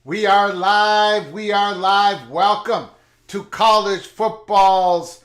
We are live. We are live. Welcome to college football's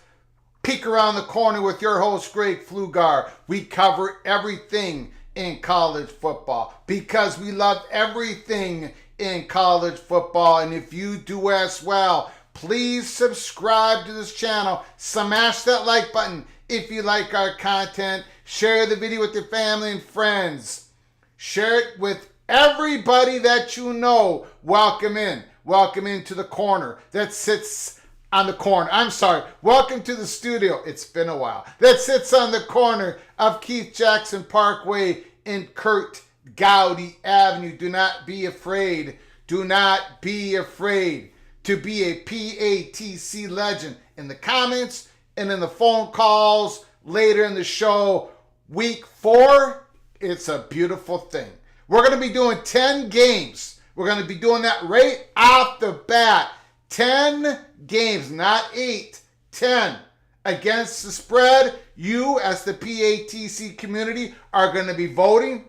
Peek Around the Corner with your host, Greg Pflugar. We cover everything in college football because we love everything in college football. And if you do as well, please subscribe to this channel. Smash that like button if you like our content. Share the video with your family and friends. Share it with everybody that you know. Welcome in. Welcome into the corner that sits on the corner. I'm sorry. Welcome to the studio. It's been a while. That sits on the corner of Keith Jackson Parkway and Kurt Gowdy Avenue. Do not be afraid. Do not be afraid to be a PATC legend. In the comments and in the phone calls later in the show, week 4, it's a beautiful thing. We're going to be doing 10 games. We're going to be doing that right off the bat. 10 games, not 8, 10. Against the spread, you as the PATC community are going to be voting.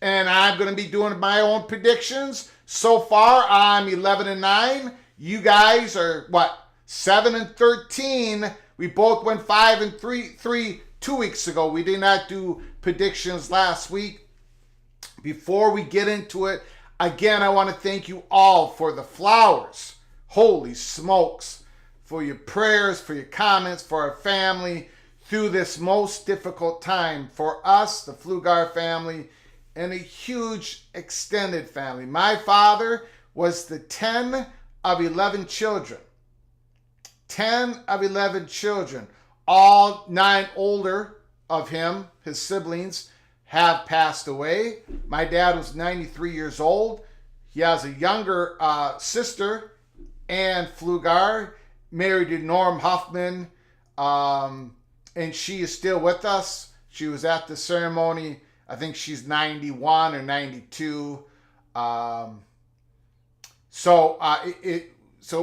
And I'm going to be doing my own predictions. So far, I'm 11-9. You guys are, 7-13. We both went 5-3 2 weeks ago. We did not do predictions last week. Before we get into it, again, I want to thank you all for the flowers. Holy smokes. For your prayers, for your comments, for our family through this most difficult time for us, the Pflugar family, and a huge extended family. My father was the 10 of 11 children. 10 of 11 children. All 9 older of him, his siblings, have passed away. My dad was 93 years old. He has a younger sister, Ann Pflugar, married to Norm Huffman, and she is still with us. She was at the ceremony. I think she's 91 or 92. So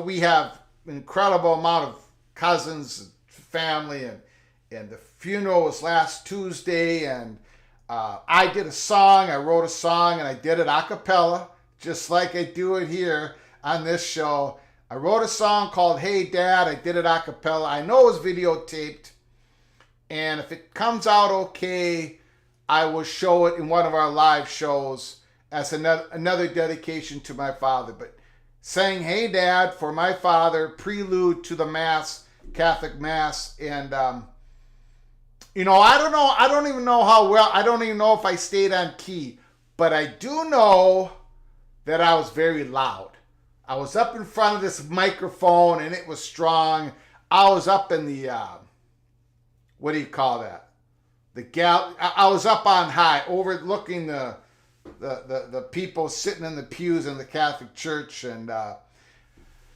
we have an incredible amount of cousins, family, and the funeral was last Tuesday, and I did a song, I wrote a song, and I did it a cappella, just like I do it here on this show. I wrote a song called Hey Dad, I did it a cappella. I know it was videotaped, and if it comes out okay, I will show it in one of our live shows as another dedication to my father. But saying Hey Dad for my father, prelude to the Mass, Catholic Mass, and I don't even know how well, I don't even know if I stayed on key, but I do know that I was very loud. I was up in front of this microphone and it was strong. I was up in the, what do you call that? I was up on high, overlooking the people sitting in the pews in the Catholic Church. And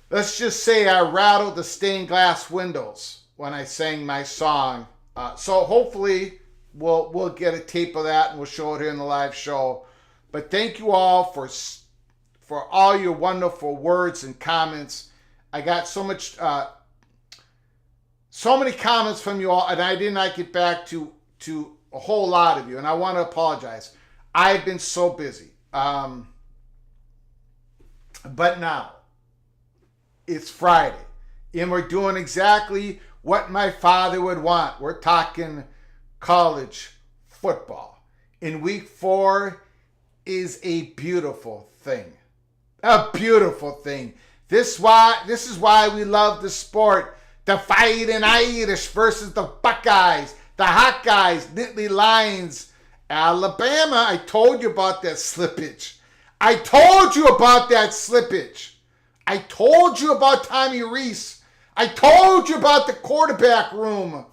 let's just say I rattled the stained glass windows when I sang my song. So hopefully we'll get a tape of that and we'll show it here in the live show. But thank you all for all your wonderful words and comments. I got so many comments from you all, and I did not get back to a whole lot of you, and I want to apologize. I've been so busy. But now it's Friday, and we're doing exactly what my father would want. We're talking college football. In week 4 is a beautiful thing. A beautiful thing. This is why we love the sport. The Fighting Irish versus the Buckeyes. The Hawkeyes, Nittany Lions, Alabama. I told you about that slippage. I told you about Tommy Reese. I told you about the quarterback room.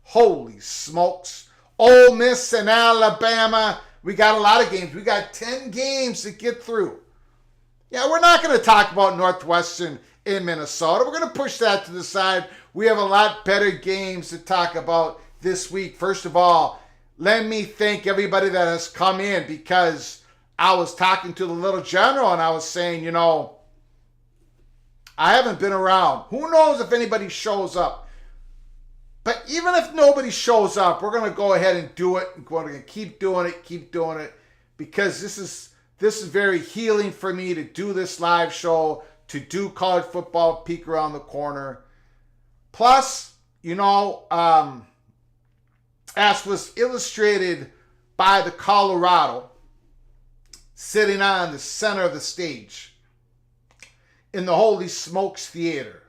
Holy smokes. Ole Miss and Alabama. We got a lot of games. We got 10 games to get through. Yeah, we're not going to talk about Northwestern in Minnesota. We're going to push that to the side. We have a lot better games to talk about this week. First of all, let me thank everybody that has come in, because I was talking to the little general and I was saying, I haven't been around. Who knows if anybody shows up? But even if nobody shows up, we're going to go ahead and do it. We're going to keep doing it, because this is very healing for me to do this live show, to do college football peek around the corner. Plus, as was illustrated by the Colorado sitting on the center of the stage in the Holy Smokes Theater.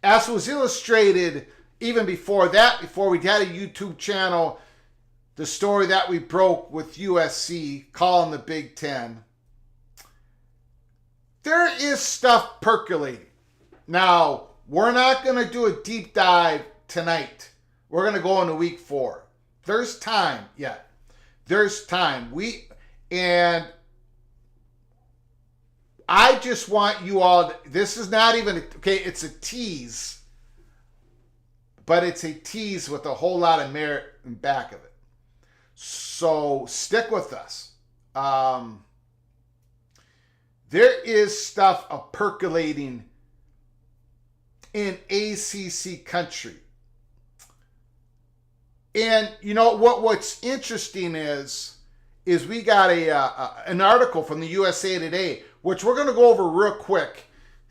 As was illustrated even before that, before we had a YouTube channel, the story that we broke with USC calling the Big Ten. There is stuff percolating. Now, we're not going to do a deep dive tonight. We're going to go into week 4. There's time yet. There's time. And I just want you all, this is not even, okay, it's a tease, but it's a tease with a whole lot of merit in back of it. So stick with us. There is stuff percolating in ACC country. And what's interesting is we got an article from the USA Today, which we're going to go over real quick,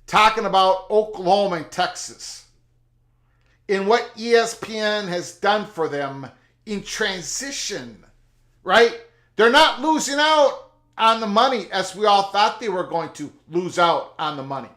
talking about Oklahoma and Texas and what ESPN has done for them in transition, right? They're not losing out on the money as we all thought they were going to lose out on the money.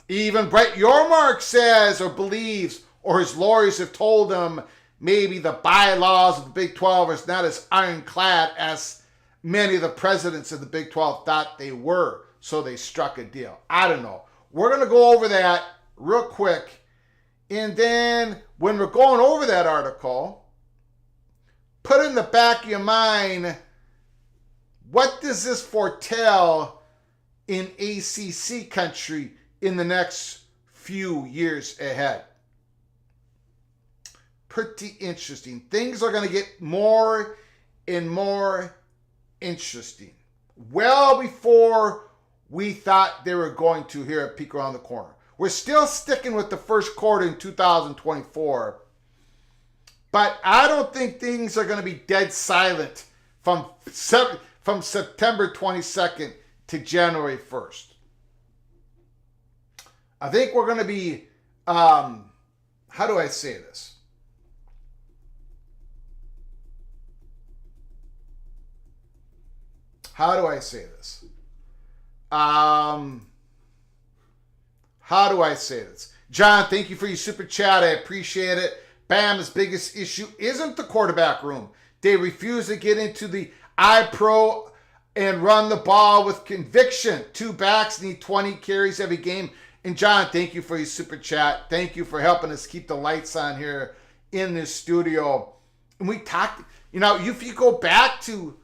Even Brett Yormark says or believes, or his lawyers have told him, maybe the bylaws of the Big 12 is not as ironclad as many of the presidents of the Big 12 thought they were, so they struck a deal. I don't know. We're going to go over that real quick. And then when we're going over that article, put in the back of your mind, what does this foretell in ACC country in the next few years ahead? Pretty interesting. Things are going to get more and more interesting. Well before we thought they were going to here at Peek Around the Corner. We're still sticking with the first quarter in 2024. But I don't think things are going to be dead silent from September 22nd to January 1st. I think we're going to be, how do I say this? How do I say this? John, thank you for your super chat. I appreciate it. Bama's biggest issue isn't the quarterback room. They refuse to get into the I-Pro and run the ball with conviction. Two backs need 20 carries every game. And John, thank you for your super chat. Thank you for helping us keep the lights on here in this studio. And we talked, if you go back to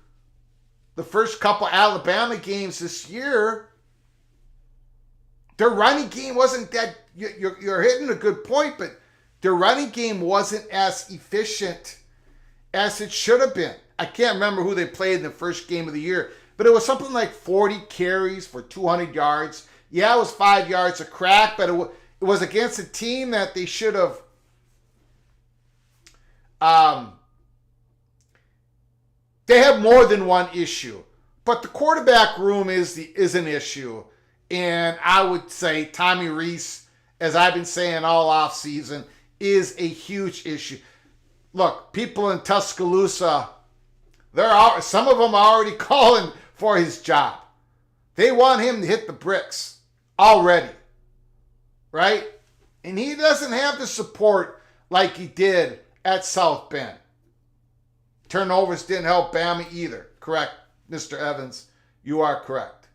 the first couple Alabama games this year, their running game wasn't that, you're hitting a good point, but their running game wasn't as efficient as it should have been. I can't remember who they played in the first game of the year, but it was something like 40 carries for 200 yards. Yeah, it was 5 yards a crack, but it was against a team that they should have they have more than one issue. But the quarterback room is an issue. And I would say Tommy Rees, as I've been saying all offseason, is a huge issue. Look, people in Tuscaloosa, some of them are already calling for his job. They want him to hit the bricks already, right? And he doesn't have the support like he did at South Bend. Turnovers didn't help Bama either. Correct, Mr. Evans. You are correct.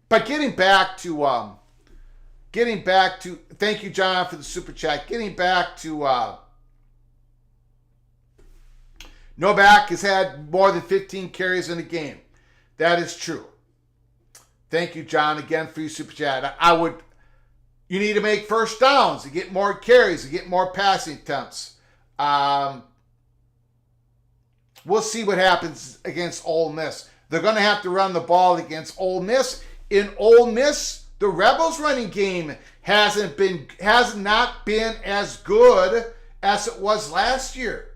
But getting back to, thank you, John, for the super chat. Getting back to, Novak has had more than 15 carries in a game. That is true. Thank you, John, again for your super chat. You need to make first downs to get more carries, to get more passing attempts. We'll see what happens against Ole Miss. They're going to have to run the ball against Ole Miss. In Ole Miss, the Rebels running game has not been as good as it was last year.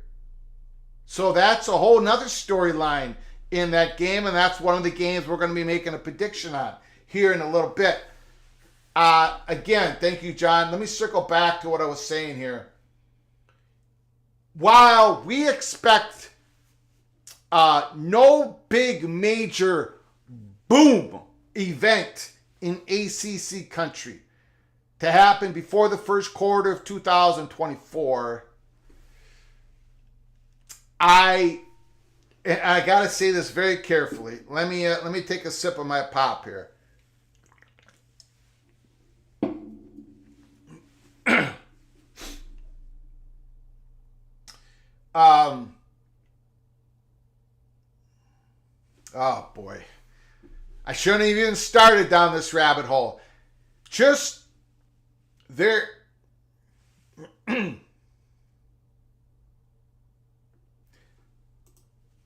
So that's a whole nother storyline in that game, and that's one of the games we're going to be making a prediction on here in a little bit. Again, thank you, John. Let me circle back to what I was saying here. While we expect no big major boom event in ACC country to happen before the first quarter of 2024, I gotta say this very carefully. Let me take a sip of my pop here. Oh boy, I shouldn't have even started down this rabbit hole. Just there.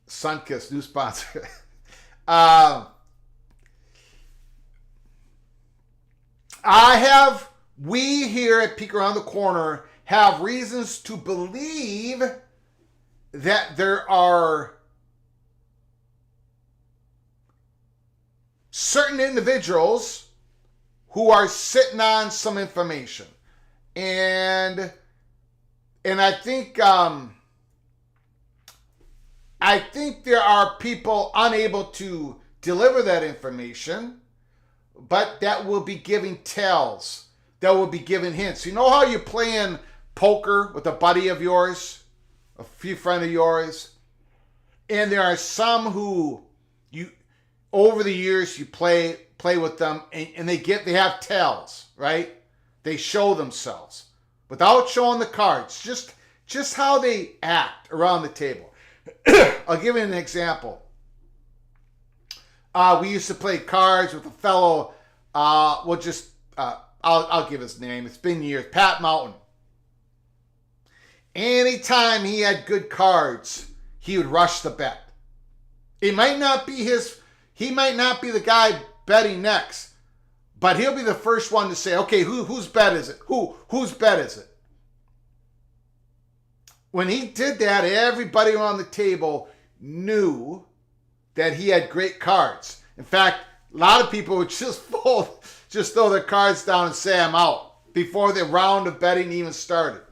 Sunkist, new sponsor. We here at Peek Around the Corner have reasons to believe that there are certain individuals who are sitting on some information. And I think there are people unable to deliver that information, but that will be giving tells, that will be giving hints. You know how you're playing poker with a buddy of yours, a few friend of yours, and there are some who you over the years you play with them and they have tells, right? They show themselves without showing the cards, just how they act around the table. I'll give you an example. We used to play cards with a fellow. I'll give his name. It's been years. Pat Mountain. Anytime he had good cards, he would rush the bet. It might not be he might not be the guy betting next, but he'll be the first one to say, okay, whose bet is it? Whose bet is it? when he did that, everybody around the table knew that he had great cards. In fact, a lot of people would just throw their cards down and say, I'm out, before the round of betting even started.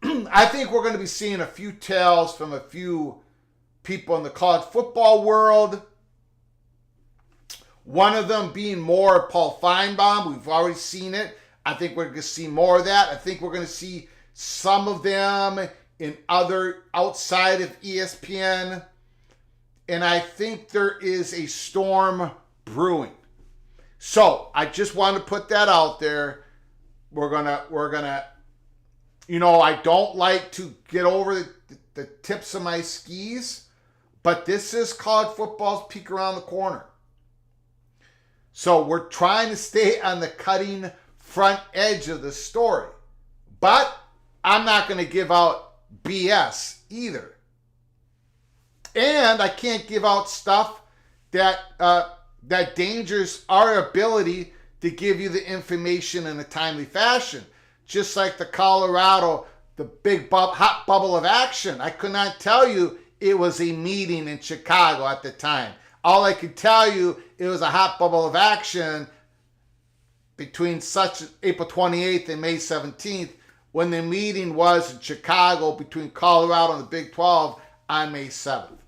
I think we're going to be seeing a few tales from a few people in the college football world. One of them being more Paul Feinbaum. We've already seen it. I think we're going to see more of that. I think we're going to see some of them in other outside of ESPN. And I think there is a storm brewing. So I just want to put that out there. We're gonna, I don't like to get over the tips of my skis, but this is college football's peak around the corner. So we're trying to stay on the cutting front edge of the story. But I'm not going to give out BS either. And I can't give out stuff that dangers our ability to give you the information in a timely fashion. Just like the Colorado, the big hot bubble of action. I could not tell you it was a meeting in Chicago at the time. All I could tell you, it was a hot bubble of action between such April 28th and May 17th, when the meeting was in Chicago between Colorado and the Big 12 on May 7th.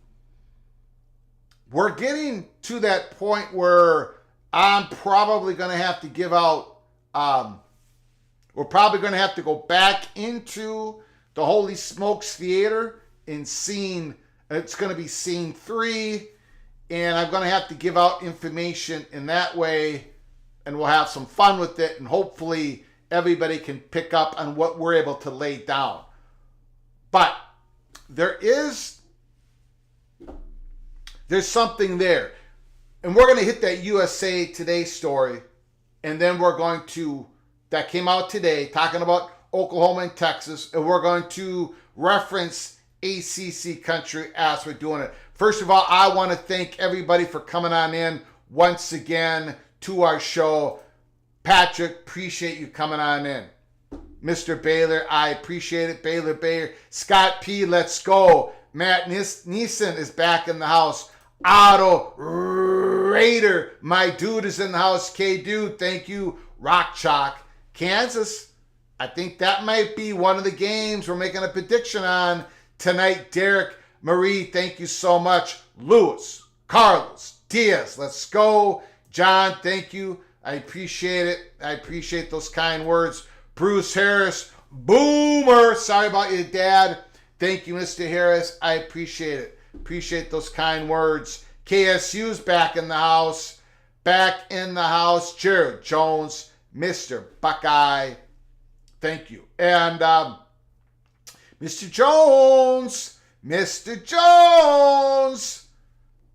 We're getting to that point where I'm probably going to have to give out, we're probably going to have to go back into the Holy Smokes Theater and it's going to be scene 3, and I'm going to have to give out information in that way, and we'll have some fun with it, and hopefully everybody can pick up on what we're able to lay down. But there's something there. And we're going to hit that USA Today story, and then that came out today, talking about Oklahoma and Texas, and we're going to reference ACC country as we're doing it. First of all, I want to thank everybody for coming on in once again to our show. Patrick, appreciate you coming on in. Mr. Baylor, I appreciate it. Baylor. Scott P, let's go. Matt Neeson is back in the house. Otto Raider, my dude, is in the house. K-Dude, thank you. Rock Chalk. Kansas, I think that might be one of the games we're making a prediction on tonight. Derek Marie, thank you so much. Lewis, Carlos, Diaz, let's go. John, thank you. I appreciate it. I appreciate those kind words. Bruce Harris, Boomer. Sorry about your dad. Thank you, Mr. Harris. I appreciate it. Appreciate those kind words. KSU's back in the house. Back in the house. Jared Jones, Mr. Buckeye. Thank you. And Mr. Jones,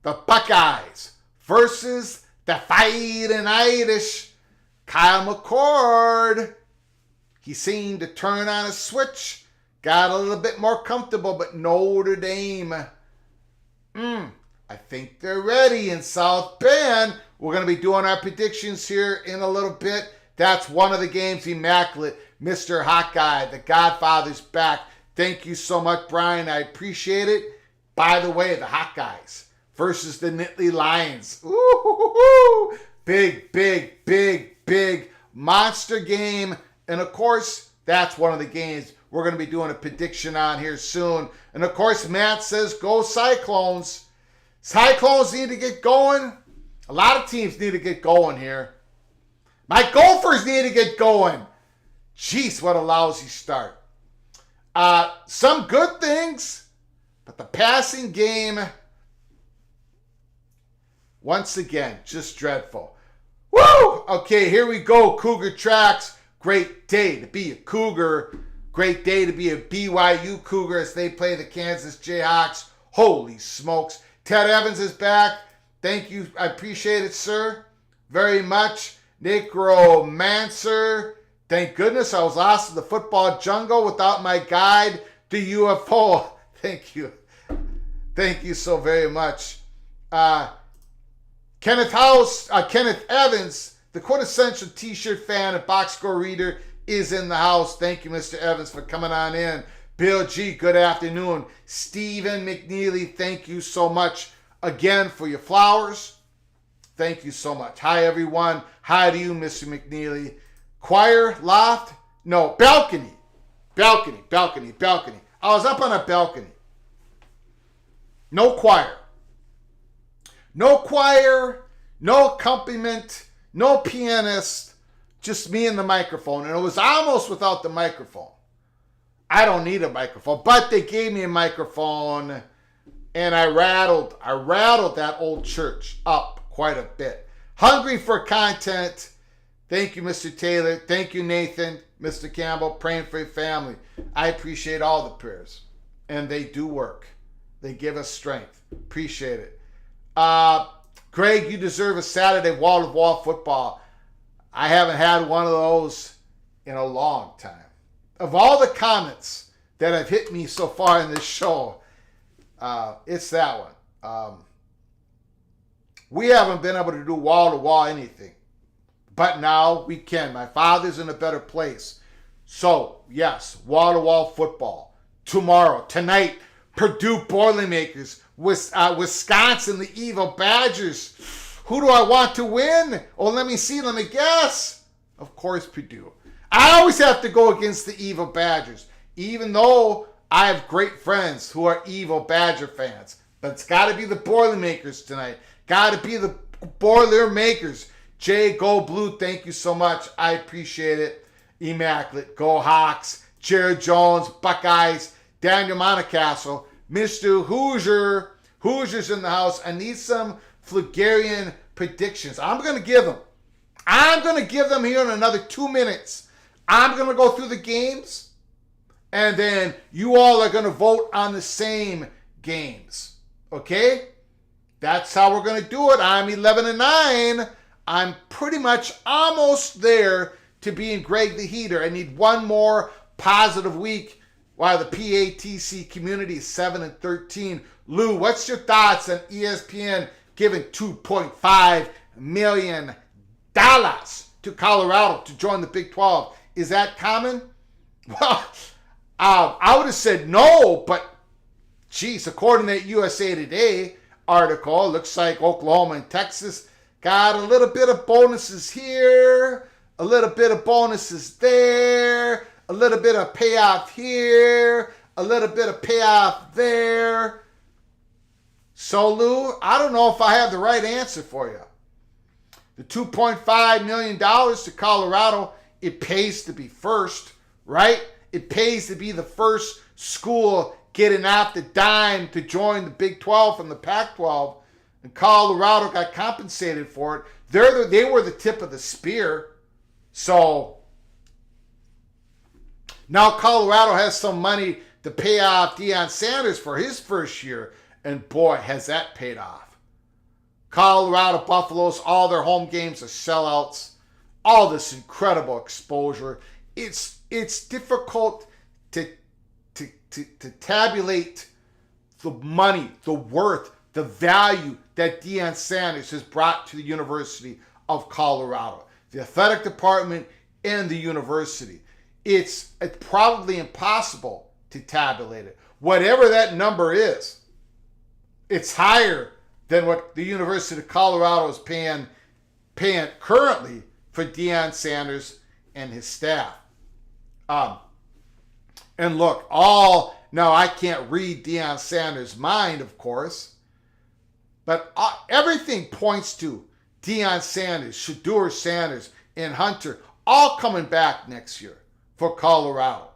the Buckeyes versus the Fighting Irish. Kyle McCord, he seemed to turn on a switch, got a little bit more comfortable, but Notre Dame, I think they're ready in South Bend. We're going to be doing our predictions here in a little bit. That's one of the games, immaculate. Mr. Hot Guy, the Godfather's back. Thank you so much, Brian. I appreciate it. By the way, the Hot Guys versus the Nittany Lions. Ooh, big monster game. And of course, that's one of the games we're going to be doing a prediction on here soon. And of course, Matt says, go Cyclones. Cyclones need to get going. A lot of teams need to get going here. My Gophers need to get going. Jeez, what a lousy start. Some good things, but the passing game, once again, just dreadful. Woo! Okay, here we go. Cougar Tracks. Great day to be a Cougar. Great day to be a BYU Cougar as they play the Kansas Jayhawks. Holy smokes. Ted Evans is back. Thank you. I appreciate it, sir. Very much. Necromancer. Thank goodness I was lost in the football jungle without my guide, the UFO. Thank you. Thank you so very much. Kenneth Evans, the quintessential t-shirt fan and box score reader, is in the house. Thank you, Mr. Evans, for coming on in. Bill G, good afternoon. Stephen McNeely, thank you so much again for your flowers. Thank you so much. Hi, everyone. Hi to you, Mr. McNeely. Choir, loft? No, balcony. Balcony. I was up on a balcony. No choir. No choir, no accompaniment, no pianist, just me and the microphone. And it was almost without the microphone. I don't need a microphone, but they gave me a microphone and I rattled that old church up quite a bit. Hungry for content. Thank you, Mr. Taylor. Thank you, Nathan, Mr. Campbell, praying for your family. I appreciate all the prayers and they do work. They give us strength. Appreciate it. Greg, you deserve a Saturday wall-to-wall football. I haven't had one of those in a long time. Of all the comments that have hit me so far in this show, it's that one. We haven't been able to do wall-to-wall anything, but now we can. My father's in a better place. So, yes, wall-to-wall football. Tomorrow, tonight, Purdue Boilermakers. Wisconsin, the evil Badgers. Who do I want to win? Oh, let me guess. Of course, Purdue. I always have to go against the evil Badgers, even though I have great friends who are evil Badger fans. But it's got to be the Boilermakers tonight. Got to be the Boilermakers. Jay, go blue. Thank you so much. I appreciate it. Immaculate. Go Hawks. Jared Jones. Buckeyes. Daniel Montecastle. Mr. Hoosiers in the house. I need some Flugarian predictions. I'm going to give them here in another 2 minutes. I'm going to go through the games, and then you all are going to vote on the same games. Okay? That's how we're going to do it. I'm 11-9. I'm pretty much almost there to being Greg the Heater. I need one more positive week. Wow, the PATC community is 7-13. Lou, what's your thoughts on ESPN giving $2.5 million to Colorado to join the Big 12? Is that common? Well, I would have said no, but geez, according to that USA Today article, it looks like Oklahoma and Texas got a little bit of bonuses here, a little bit of bonuses there, a little bit of payoff here, a little bit of payoff there. So, Lou, I don't know if I have the right answer for you. The $2.5 million to Colorado, it pays to be first, right? It pays to be the first school getting off the dime to join the Big 12 from the Pac-12. And Colorado got compensated for it. They were the tip of the spear. So now Colorado has some money to pay off Deion Sanders for his first year. And boy, has that paid off. Colorado Buffaloes, all their home games are sellouts. All this incredible exposure. It's difficult to tabulate the money, the worth, the value that Deion Sanders has brought to the University of Colorado, the athletic department and the university. It's probably impossible to tabulate it. Whatever that number is, it's higher than what the University of Colorado is paying currently for Deion Sanders and his staff. And look, now I can't read Deion Sanders' mind, of course, but everything points to Deion Sanders, Shedeur Sanders, and Hunter all coming back next year for Colorado.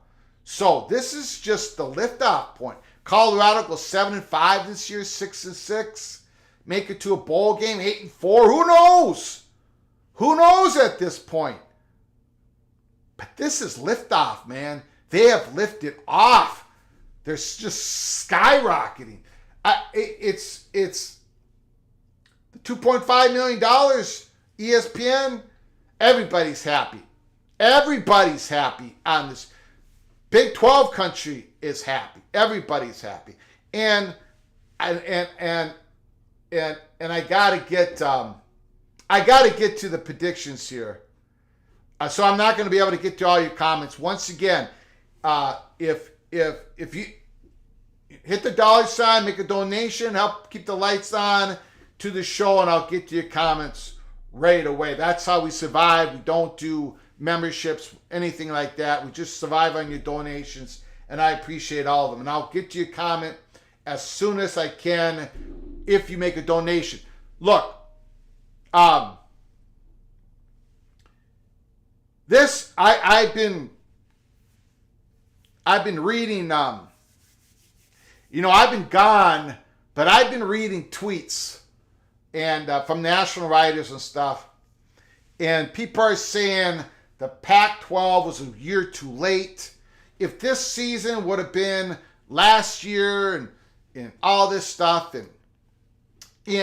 So this is just the liftoff point. Colorado goes 7-5 this year, 6-6. Make it to a bowl game, 8-4. Who knows? Who knows at this point? But this is liftoff, man. They have lifted off. They're just skyrocketing. It's the $2.5 million ESPN. Everybody's happy. Everybody's happy on this. Big 12 country is happy. Everybody's happy. And I gotta get to the predictions here. So I'm not going to be able to get to all your comments. Once again, if you hit the dollar sign, make a donation, help keep the lights on to the show, and I'll get to your comments right away. That's how we survive. We don't do memberships, anything like that. We just survive on your donations, and I appreciate all of them. And I'll get to your comment as soon as I can if you make a donation. Look, this I've been reading. I've been gone, but I've been reading tweets and from national writers and stuff, and people are saying the Pac-12 was a year too late. If this season would have been last year and all this stuff, and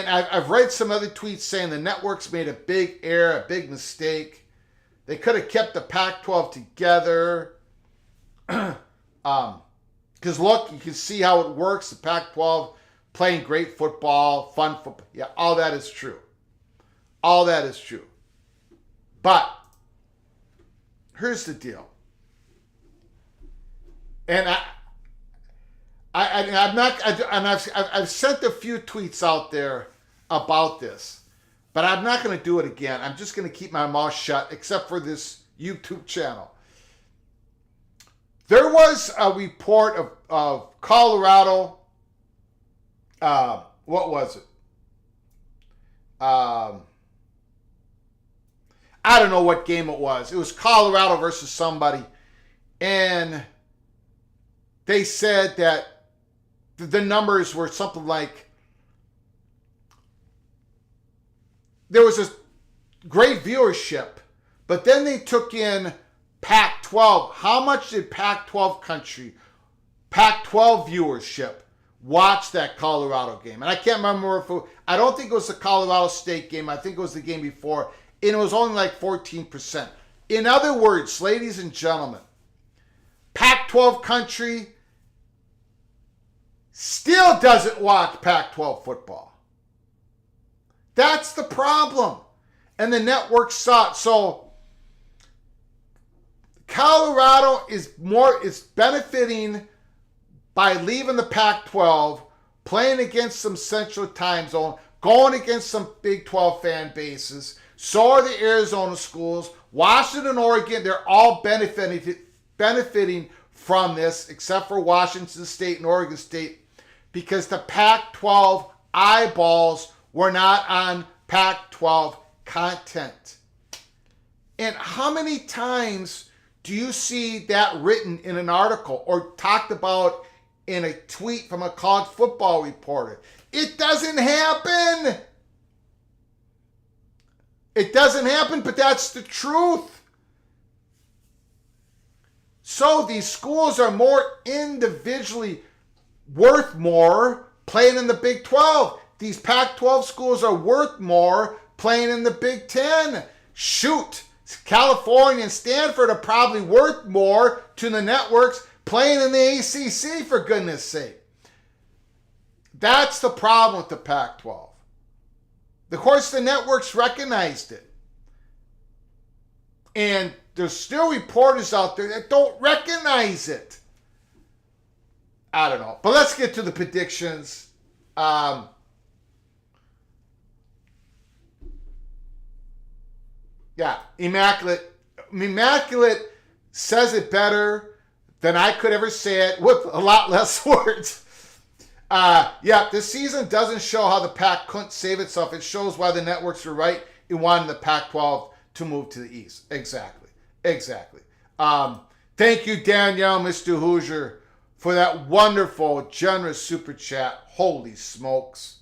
I've read some other tweets saying the networks made a big error, a big mistake. They could have kept the Pac-12 together. Because look, you can see how it works. The Pac-12 playing great football, fun football. Yeah, all that is true. All that is true. But here's the deal. And I've sent a few tweets out there about this, but I'm not going to do it again. I'm just going to keep my mouth shut, except for this YouTube channel. There was a report of Colorado. What was it? I don't know what game it was. It was Colorado versus somebody. And they said that the numbers were something like, there was a great viewership, but then they took in Pac-12. How much did Pac-12 viewership watch that Colorado game? And I can't remember I don't think it was the Colorado State game. I think it was the game before. And it was only like 14%. In other words, ladies and gentlemen, Pac-12 country still doesn't watch Pac-12 football. That's the problem. And the network saw it. So Colorado is benefiting by leaving the Pac-12, playing against some Central Time Zone, going against some Big 12 fan bases. So are the Arizona schools. Washington, Oregon, they're all benefiting from this, except for Washington State and Oregon State, because the Pac-12 eyeballs were not on Pac-12 content. And how many times do you see that written in an article or talked about in a tweet from a college football reporter? It doesn't happen. It doesn't happen, but that's the truth. So these schools are more individually worth more playing in the Big 12. These Pac-12 schools are worth more playing in the Big 10. Shoot, California and Stanford are probably worth more to the networks playing in the ACC, for goodness sake. That's the problem with the Pac-12. Of course, the networks recognized it. And there's still reporters out there that don't recognize it. I don't know. But let's get to the predictions. Immaculate says it better than I could ever say it with a lot less words. This season doesn't show how the Pac couldn't save itself. It shows why the networks were right in wanting the Pac-12 to move to the East. Exactly. Thank you, Danielle, Mr. Hoosier, for that wonderful, generous super chat. Holy smokes.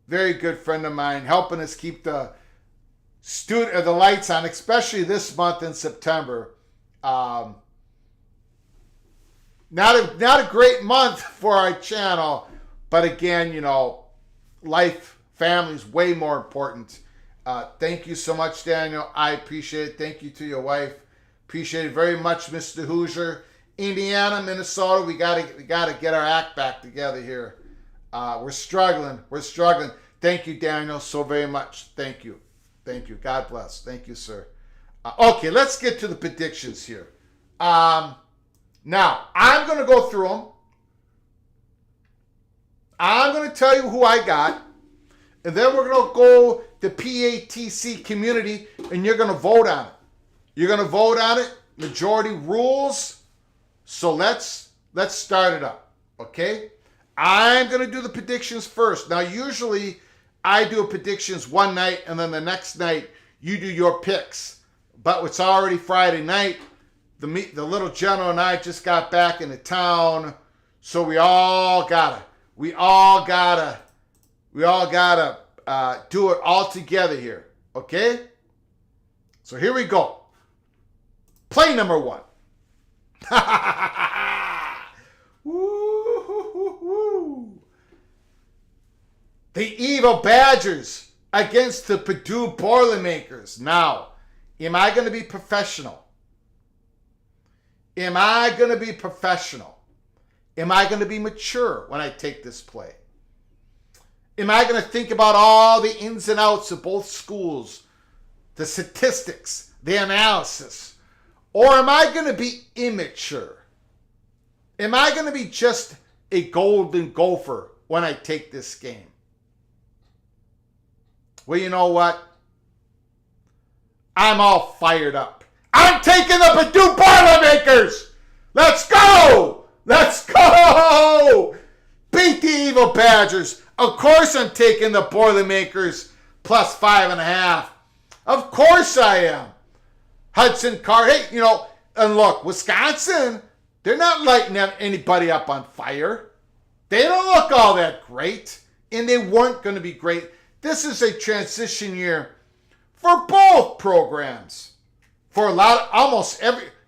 Very good friend of mine, helping us keep the lights on, especially this month in September. Not a great month for our channel, but again, life, family is way more important. Thank you so much, Daniel. I appreciate it. Thank you to your wife. Appreciate it very much, Mr. Hoosier. Indiana, Minnesota, we gotta get our act back together here. We're struggling. Thank you, Daniel, so very much. Thank you. God bless. Thank you, sir. Okay, let's get to the predictions here. Now, I'm going to go through them. I'm going to tell you who I got. And then we're going to go to PATC community, and you're going to vote on it. You're going to vote on it. Majority rules. So let's start it up, okay? I'm going to do the predictions first. Now, usually I do predictions one night, and then the next night you do your picks. But it's already Friday night. The little general and I just got back into town, so we all gotta do it all together here, okay? So here we go. Play number 1. Woo-hoo-hoo-hoo. The Evil Badgers against the Purdue Boilermakers. Now, am I going to be professional? Am I going to be professional? Am I going to be mature when I take this play? Am I going to think about all the ins and outs of both schools, the statistics, the analysis? Or am I going to be immature? Am I going to be just a golden gopher when I take this game? Well, you know what? I'm all fired up. I'm taking the Purdue Boilermakers! Let's go! Let's go! Beat the Evil Badgers. Of course I'm taking the Boilermakers plus 5.5. Of course I am. Hudson Card. Hey, and look, Wisconsin, they're not lighting anybody up on fire. They don't look all that great, and they weren't going to be great. This is a transition year for both programs. For almost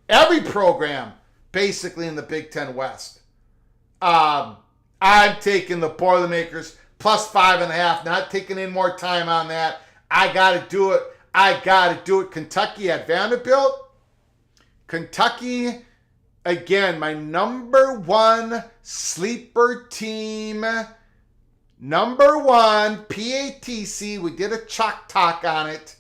every program, basically in the Big Ten West. I'm taking the Boilermakers plus 5.5. Not taking any more time on that. I got to do it. Kentucky at Vanderbilt. Kentucky, again, my number 1 sleeper team. Number 1, PATC. We did a chalk talk on it.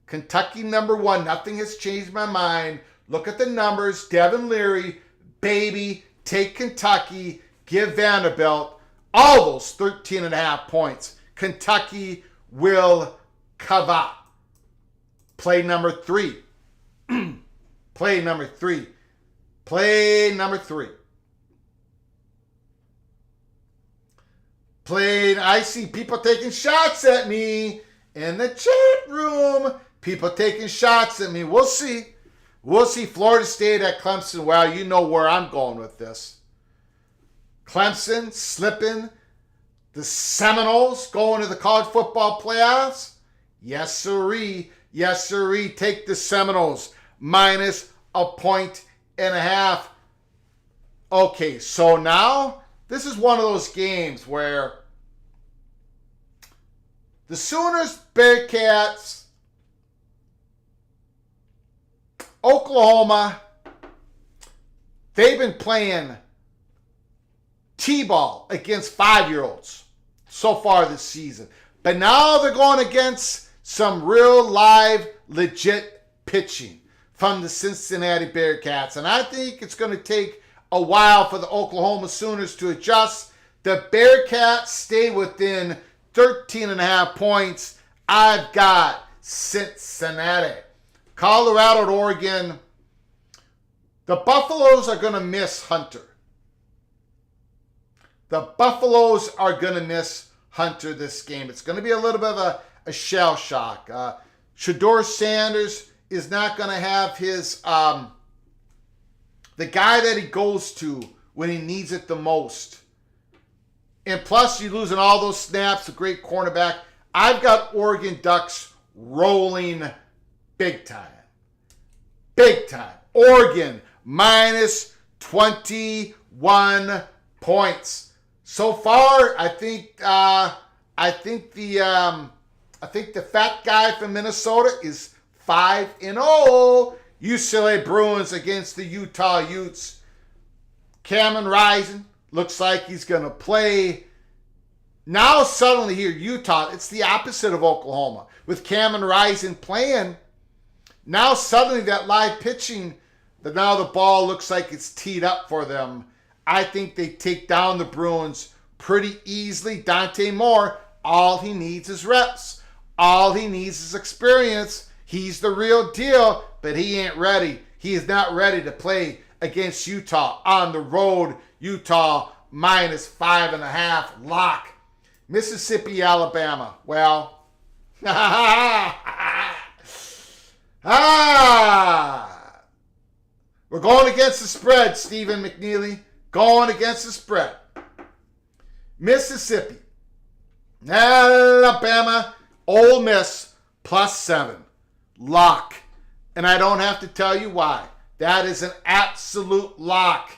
Kentucky number 1. Nothing has changed my mind. Look at the numbers. Devin Leary, baby, take Kentucky. Give Vanderbilt all those 13.5 points. Kentucky will cover. Play number 3. Play number 3. I see people taking shots at me in the chat room. People taking shots at me. We'll see. Florida State at Clemson. Well, you know where I'm going with this. Clemson slipping. The Seminoles going to the college football playoffs. Yes, sirree. Take the Seminoles minus 1.5. Okay, so now this is one of those games where the Sooners, Bearcats, Oklahoma, they've been playing T-ball against 5-year-olds so far this season. But now they're going against some real live, legit pitching from the Cincinnati Bearcats. And I think it's going to take a while for the Oklahoma Sooners to adjust. The Bearcats stay within 13.5 points. I've got Cincinnati. Colorado and Oregon. The Buffaloes are going to miss Hunter. The Buffaloes are going to miss Hunter this game. It's going to be a little bit of a shell shock. Shedeur Sanders is not going to have his the guy that he goes to when he needs it the most. And plus, you're losing all those snaps, a great cornerback. I've got Oregon Ducks rolling big time. Oregon minus 21 points. So far, I think the fat guy from Minnesota is 5-0. UCLA Bruins against the Utah Utes. Cameron Rising looks like he's going to play. Now suddenly here, Utah, it's the opposite of Oklahoma. With Cameron Rising playing, Now suddenly that live pitching, that now the ball looks like it's teed up for them. I think they take down the Bruins pretty easily. Dante Moore, all he needs is reps. All he needs is experience. He's the real deal, but he ain't ready. He is not ready to play against Utah on the road. Utah -5.5 lock. Mississippi, Alabama. Well, we're going against the spread, Stephen McNeely. Going against the spread. Mississippi, Alabama, Ole Miss, +7. Lock. And I don't have to tell you why. That is an absolute lock.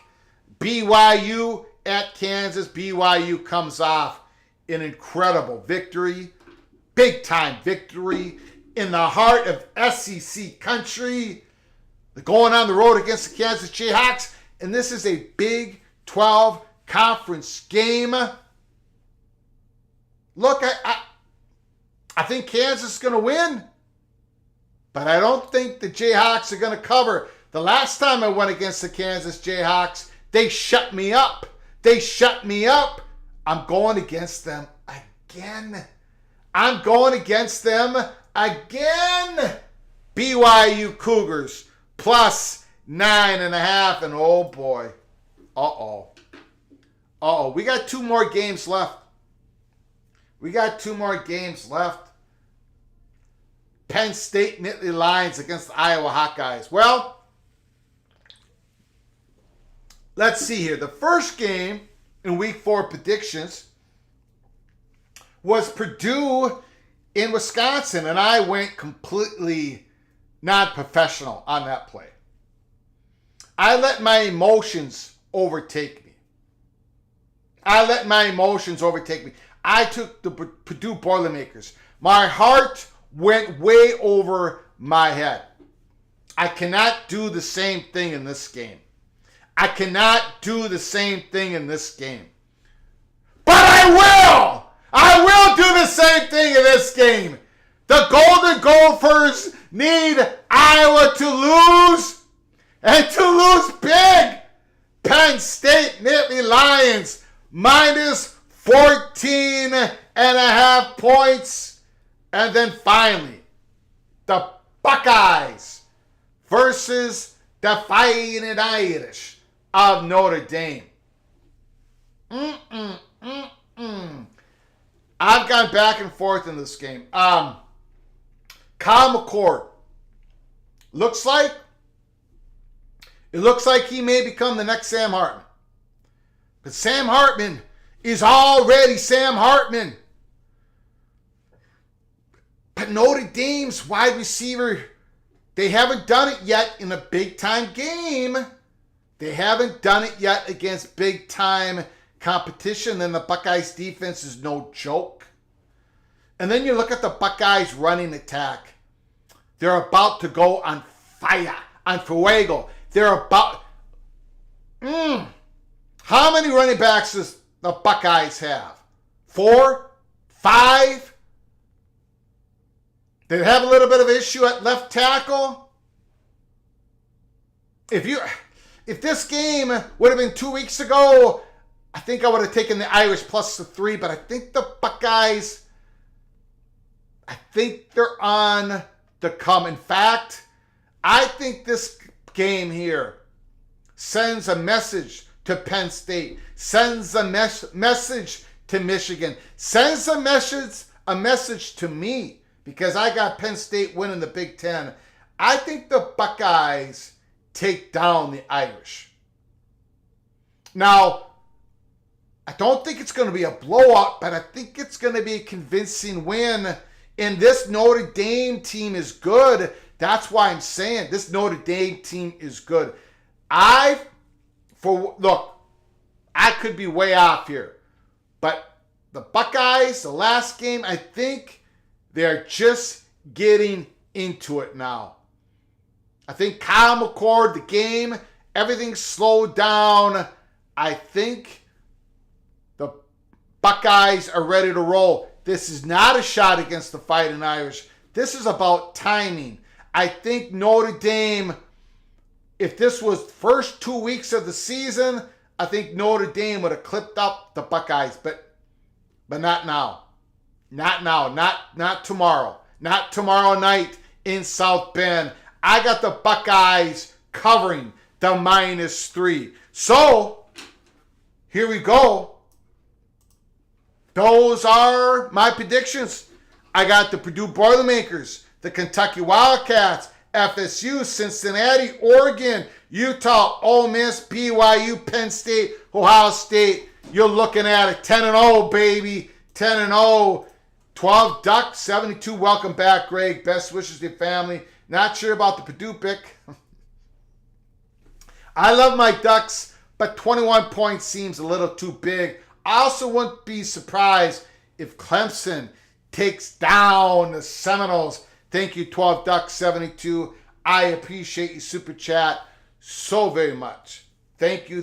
BYU at Kansas. BYU comes off an incredible victory. Big time victory in the heart of SEC country. They're going on the road against the Kansas Jayhawks. And this is a Big 12 conference game. Look, I think Kansas is going to win. But I don't think the Jayhawks are going to cover. The last time I went against the Kansas Jayhawks, they shut me up. They shut me up. I'm going against them again. I'm going against them again. BYU Cougars +9.5. And oh boy. We got 2 more games left. Penn State Nittany Lions against the Iowa Hawkeyes. Well, let's see here. The first game in week 4 predictions was Purdue in Wisconsin, and I went completely non-professional on that play. I let my emotions overtake me. I took the Purdue Boilermakers. My heart went way over my head. I cannot do the same thing in this game. But I will! I will do the same thing in this game. The Golden Gophers need Iowa to lose, and to lose big. Penn State Nittany Lions -14.5 points. And then finally, the Buckeyes versus the Fighting Irish of Notre Dame. I've gone back and forth in this game. Kyle McCord looks like he may become the next Sam Hartman. But Sam Hartman is already Sam Hartman. But Notre Dame's wide receiver, they haven't done it yet in a big-time game. They haven't done it yet against big-time competition. And the Buckeyes defense is no joke. And then you look at the Buckeyes running attack. They're about to go on fire, on fuego. They're about... How many running backs does the Buckeyes have? 4? 5? They have a little bit of issue at left tackle. If this game would have been 2 weeks ago, I think I would have taken the Irish +3, but I think the Buckeyes, I think they're on the come. In fact, I think this game here sends a message to Penn State, sends a message to Michigan, sends a message to me. Because I got Penn State winning the Big Ten. I think the Buckeyes take down the Irish. Now, I don't think it's going to be a blowout, but I think it's going to be a convincing win. And this Notre Dame team is good. That's why I'm saying this Notre Dame team is good. Look, I could be way off here. But the Buckeyes, the last game, I think they're just getting into it now. I think Kyle McCord, the game, everything slowed down. I think the Buckeyes are ready to roll. This is not a shot against the Fighting Irish. This is about timing. I think Notre Dame, if this was first 2 weeks of the season, I think Notre Dame would have clipped up the Buckeyes, but not now. Not now. Not tomorrow. Not tomorrow night in South Bend. I got the Buckeyes covering the -3. So, here we go. Those are my predictions. I got the Purdue Boilermakers, the Kentucky Wildcats, FSU, Cincinnati, Oregon, Utah, Ole Miss, BYU, Penn State, Ohio State. You're looking at a 10-0, baby. 10-0. 12 Ducks, 72. Welcome back, Greg. Best wishes to your family. Not sure about the Purdue pick. I love my Ducks, but 21 points seems a little too big. I also wouldn't be surprised if Clemson takes down the Seminoles. Thank you, 12 Ducks 72. I appreciate you, Super Chat, so very much. Thank you.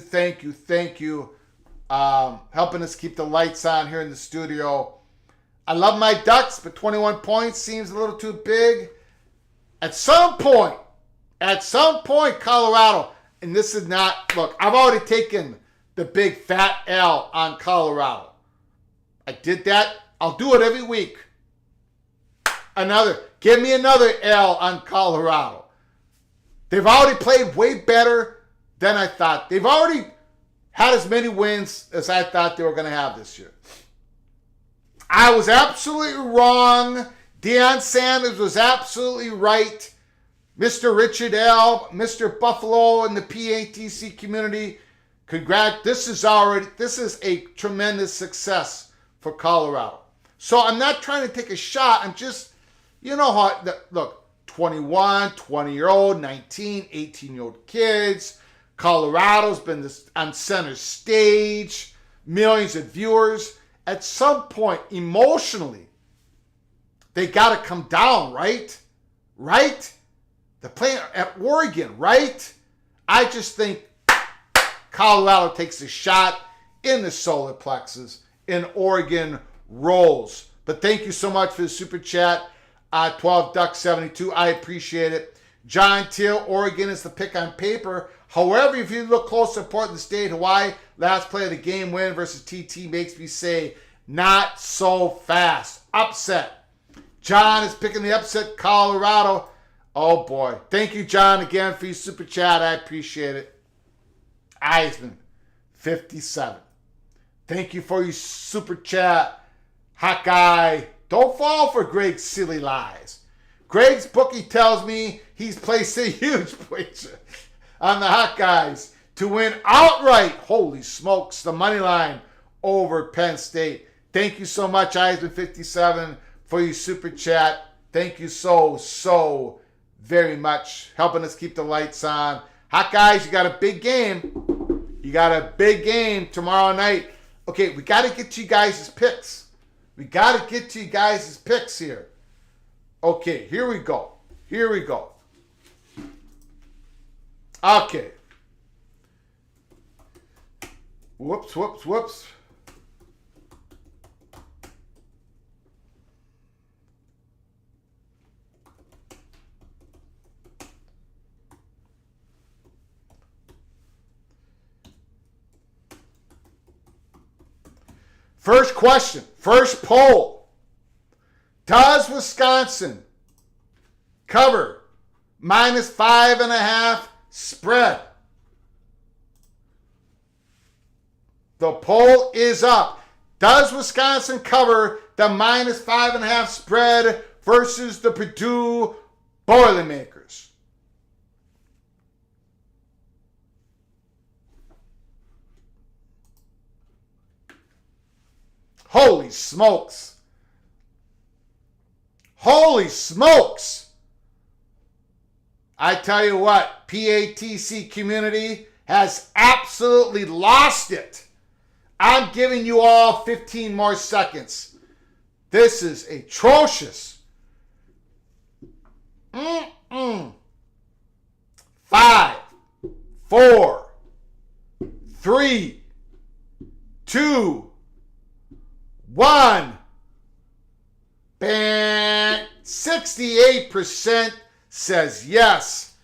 Helping us keep the lights on here in the studio. I love my Ducks, but 21 points seems a little too big. At some point, Colorado, and this is not, look, I've already taken the big fat L on Colorado. I did that. I'll do it every week. Give me another L on Colorado. They've already played way better than I thought. They've already had as many wins as I thought they were going to have this year. I was absolutely wrong. Deion Sanders was absolutely right. Mr. Richard L., Mr. Buffalo, and the PATC community, congrats. This is a tremendous success for Colorado. So I'm not trying to take a shot. I'm just, you know how, look, 21, 20-year-old, 19, 18-year-old kids. Colorado's been on center stage, millions of viewers. At some point, emotionally, they got to come down, right? Right? They're playing at Oregon, right? I just think Colorado takes a shot in the solar plexus, and Oregon rolls. But thank you so much for the super chat. 12 Duck 72. I appreciate it. John Teal, Oregon is the pick on paper. However, if you look closer at Portland State, Hawaii, last play of the game win versus TT makes me say, not so fast. Upset. John is picking the upset, Colorado. Oh, boy. Thank you, John, again for your super chat. I appreciate it. Eisman, 57. Thank you for your super chat. Hawkeye, don't fall for Greg's silly lies. Greg's bookie tells me he's placed a huge wager on the Hawkeyes to win outright. Holy smokes, the money line over Penn State. Thank you so much, Eisman 57, for your super chat. Thank you so very much, helping us keep the lights on. Hawkeyes, you got a big game. You got a big game tomorrow night. Okay, we got to get to you guys' picks. We got to get to you guys' picks here. Okay, here we go. Okay. Whoops. First question, first poll. Does Wisconsin cover -5.5 spread? The poll is up. Does Wisconsin cover the -5.5 spread versus the Purdue Boilermakers? Holy smokes. I tell you what, PATC community has absolutely lost it. I'm giving you all 15 more seconds. This is atrocious. 5, 4, 3, 2, 1. Bang. 68% says yes.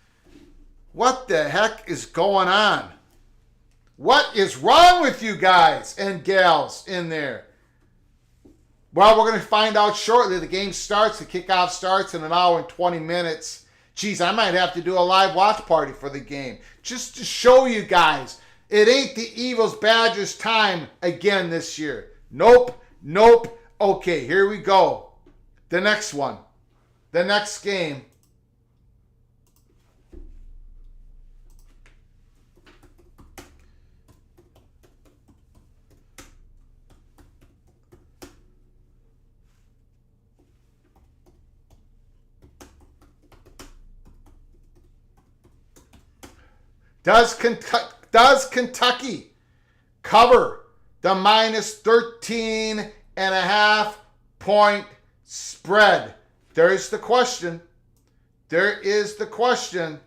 What the heck is going on? What is wrong with you guys and gals in there? Well, we're going to find out shortly. The game starts, the kickoff starts in an hour and 20 minutes. Geez, I might have to do a live watch party for the game just to show you guys it ain't the Eagles Badgers time again this year. Nope. Okay, here we go. The next one. The next game. Does Kentucky cover the minus 13.5 point spread? There's the question. There is the question.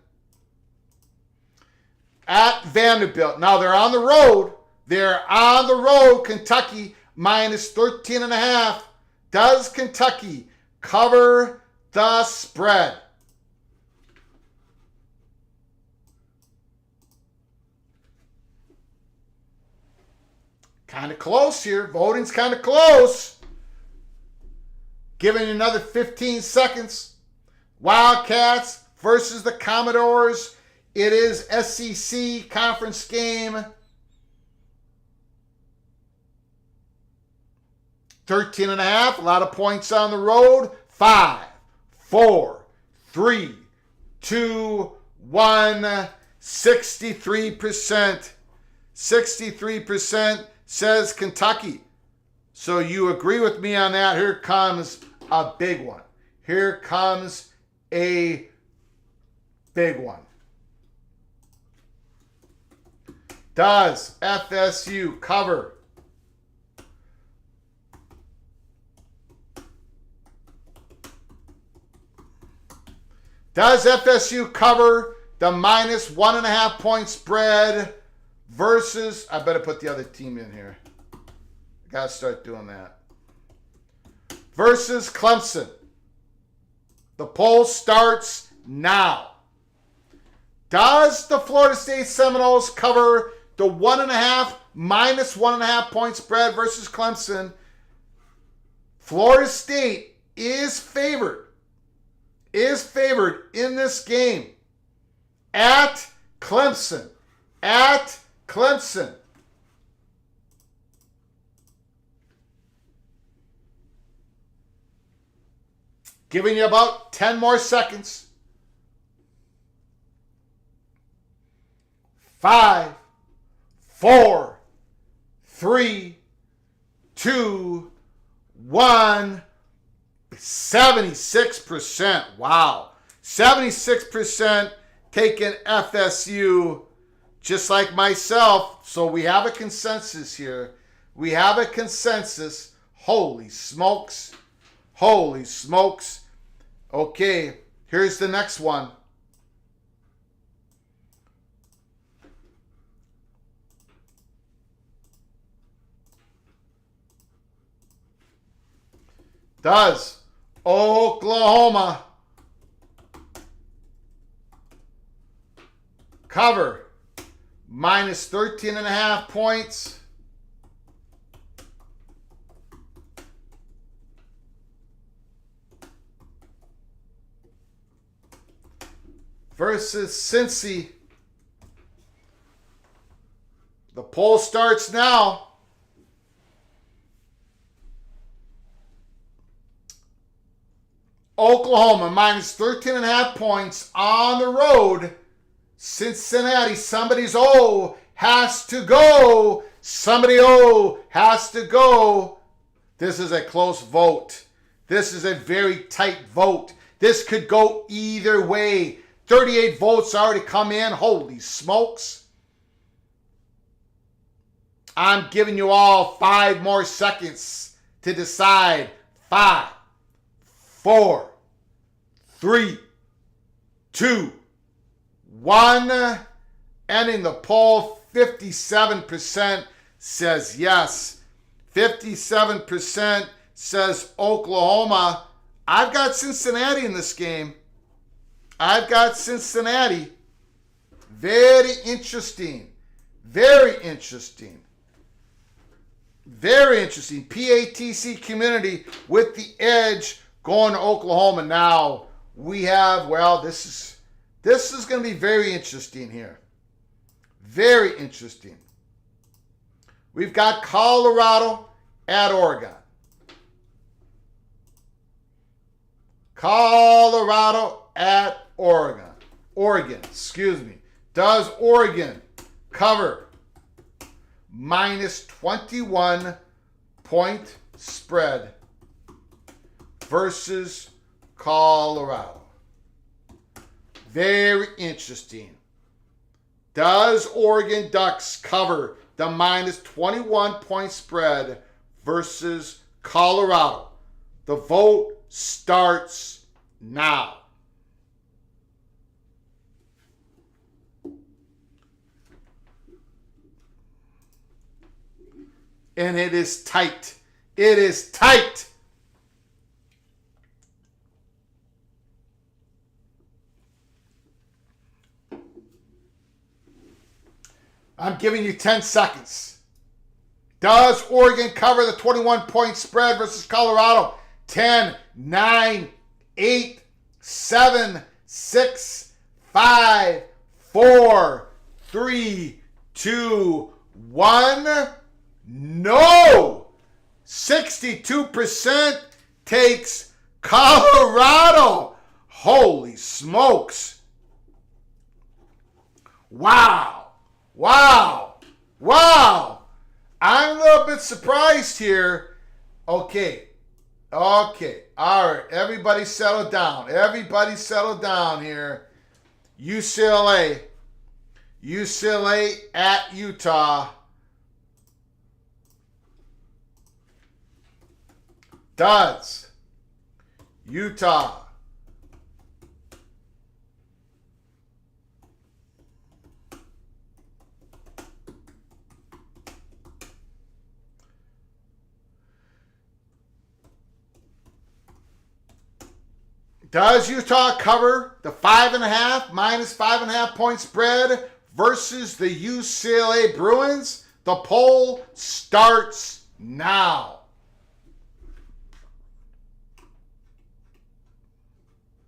At Vanderbilt. Now they're on the road. They're on the road. Kentucky minus 13.5. Does Kentucky cover the spread? Kind of close here. Voting's kind of close. Giving you another 15 seconds. Wildcats versus the Commodores. It is SEC conference game. 13.5. A lot of points on the road. 5, 4, 3, 2, 1. 63%. 63% says Kentucky. So you agree with me on that. Here comes a big one. Here comes a big one. Does FSU cover? Does FSU cover the minus 1.5 point spread versus, I better put the other team in here. I gotta start doing that. Versus Clemson. The poll starts now. Does the Florida State Seminoles cover the minus 1.5 point spread versus Clemson? Florida State is favored in this game at Clemson. At Clemson. Giving you about 10 more seconds. 5, 4, 3, 2, 1. 76%. Wow. 76% taking FSU, just like myself. So we have a consensus here. We have a consensus. Holy smokes. Holy smokes. Okay, here's the next one. Does Oklahoma cover minus 13.5 points versus Cincy? The poll starts now. Oklahoma minus 13.5 points on the road. Cincinnati, somebody's has to go. Somebody has to go. This is a close vote. This is a very tight vote. This could go either way. 38 votes already come in. Holy smokes. I'm giving you all 5 more seconds to decide. 5, 4, 3, 2, 1. Ending the poll. 57% says yes. 57% says Oklahoma. I've got Cincinnati in this game. I've got Cincinnati. Very interesting. Very interesting. Very interesting. PATC community with the edge going to Oklahoma. Now we have, well, this is going to be very interesting here. Very interesting. We've got Colorado at Oregon. Colorado at Oregon. Excuse me. Does Oregon cover minus 21 point spread versus Colorado? Very interesting. Does Oregon Ducks cover the minus 21 point spread versus Colorado? The vote starts now. And it is tight. It is tight. I'm giving you 10 seconds. Does Oregon cover the 21-point spread versus Colorado? 10, 9, 8, 7, 6, 5, 4, 3, 2, 1. No! 62% takes Colorado. Holy smokes. Wow. I'm a little bit surprised here. Okay. All right. Everybody settle down. Here. UCLA at Utah. Does Utah cover the 5.5 minus 5.5 point spread versus the UCLA Bruins? The poll starts now.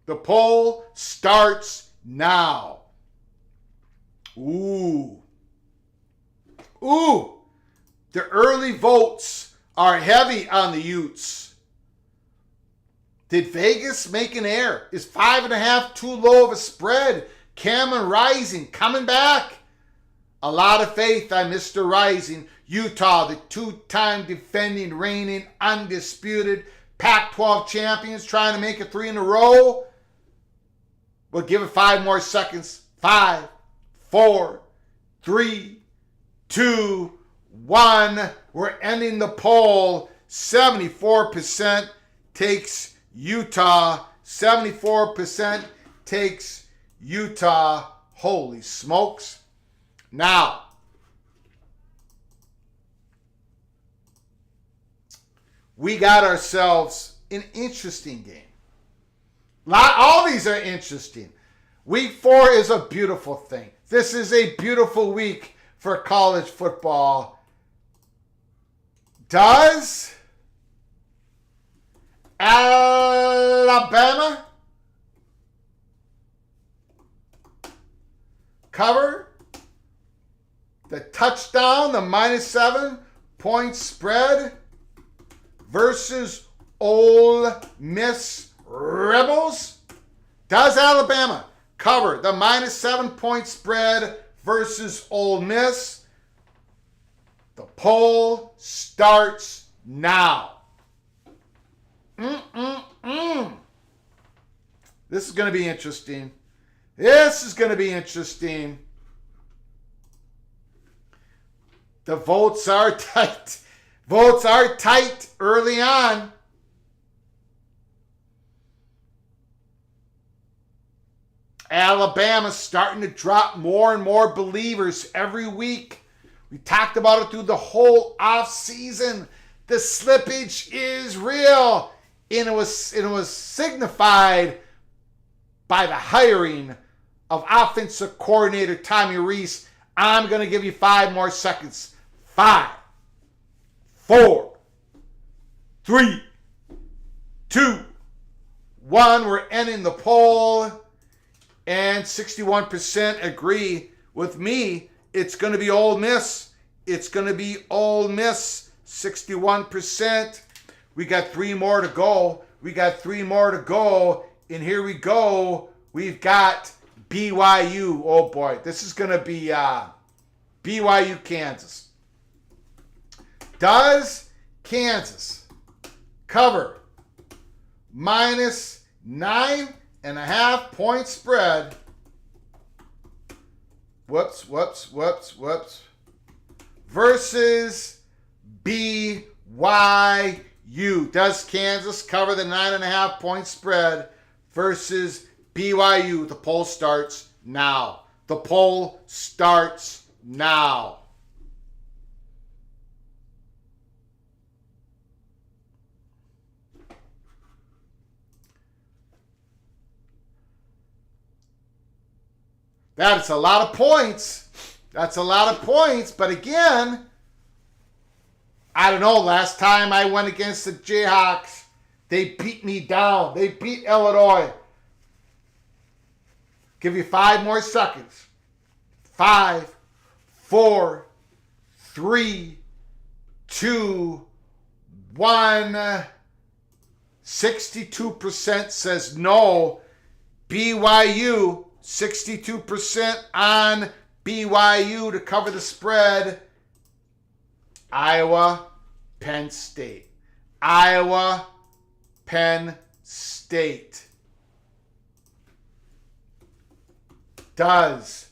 The poll starts now. Ooh. The early votes are heavy on the Utes. Did Vegas make an error? Is 5.5 too low of a spread? Cameron Rising coming back. A lot of faith on Mr. Rising. Utah, the two-time defending, reigning, undisputed Pac-12 champions, trying to make it 3 in a row. We'll give it 5 more seconds. 5, 4, 3, 2, 1. We're ending the poll. 74% takes Utah. 74% takes Utah. Holy smokes. Now, we got ourselves an interesting game. All these are interesting. Week 4 is a beautiful thing. This is a beautiful week for college football. Does Alabama cover the touchdown, the minus 7 point spread versus Ole Miss Rebels? Does Alabama cover the minus 7 point spread versus Ole Miss? The poll starts now. This is going to be interesting. The votes are tight. Votes are tight early on. Alabama's starting to drop more and more believers every week. We talked about it through the whole off season. The slippage is real, and it was signified by the hiring of offensive coordinator Tommy Rees. I'm going to give you 5 more seconds. 5, 4, 3, 2, 1. We're ending the poll. And 61% agree with me. It's going to be Ole Miss. It's going to be Ole Miss. 61%. We got 3 more to go. And here we go. We've got BYU. Oh boy. This is going to be BYU, Kansas. Does Kansas cover minus 9.5 point spread? Whoops. Versus BYU. Does Kansas cover the 9.5 point spread versus BYU? The poll starts now. That's a lot of points. But again, I don't know. Last time I went against the Jayhawks, they beat me down. They beat Illinois. Give you 5 more seconds. 5, 4, 3, 2, 1. 62% says no. BYU, 62% on BYU to cover the spread. Iowa, Penn State. Does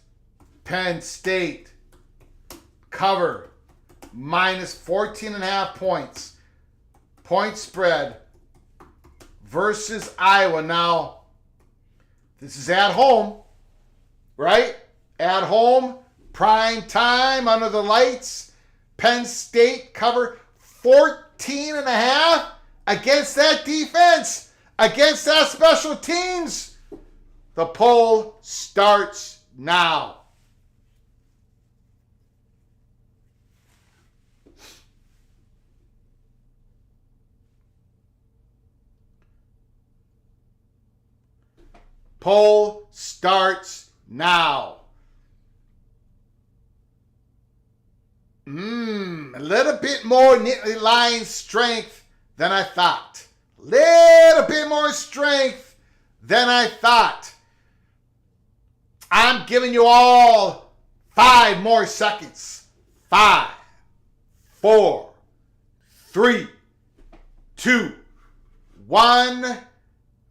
Penn State cover minus 14.5 points? Point spread versus Iowa. Now, this is at home, right? At home, prime time, under the lights. Penn State cover 14.5 against that defense, against that special teams. The poll starts now. Poll starts now. A little bit more Nittany Lions strength than I thought. I'm giving you all 5 more seconds. 5, 4, 3, 2, 1.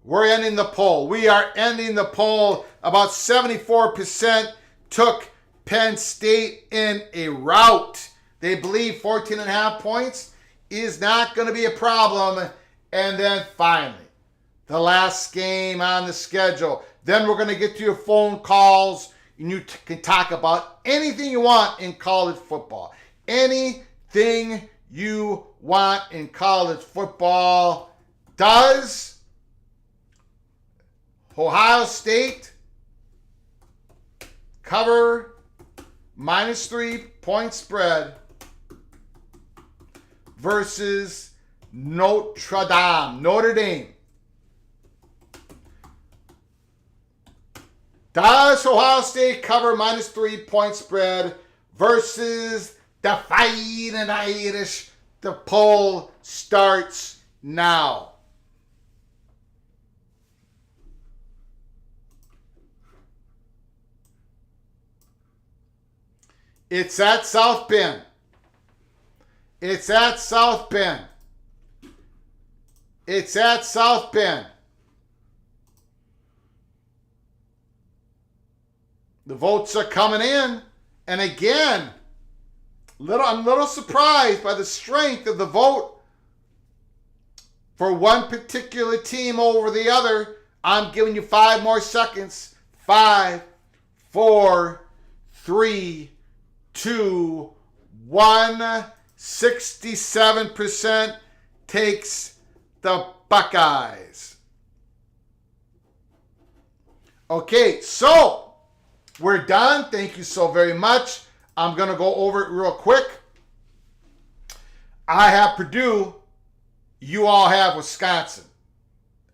We're ending the poll. We are ending the poll. About 74% took Penn State in a rout. They believe 14.5 points is not going to be a problem. And then finally, the last game on the schedule. Then we're going to get to your phone calls, and you can talk about anything you want in college football. Anything you want in college football. Does Ohio State cover minus 3 point spread versus Notre Dame? Does Ohio State cover minus 3 point spread versus the Fighting Irish? The poll starts now. It's at South Bend. The votes are coming in. And again, I'm a little surprised by the strength of the vote for one particular team over the other. I'm giving you 5 more seconds. 5, 4, 3, 2, 1. 67% takes the Buckeyes. Okay, so we're done. Thank you so very much. I'm going to go over it real quick. I have Purdue. You all have Wisconsin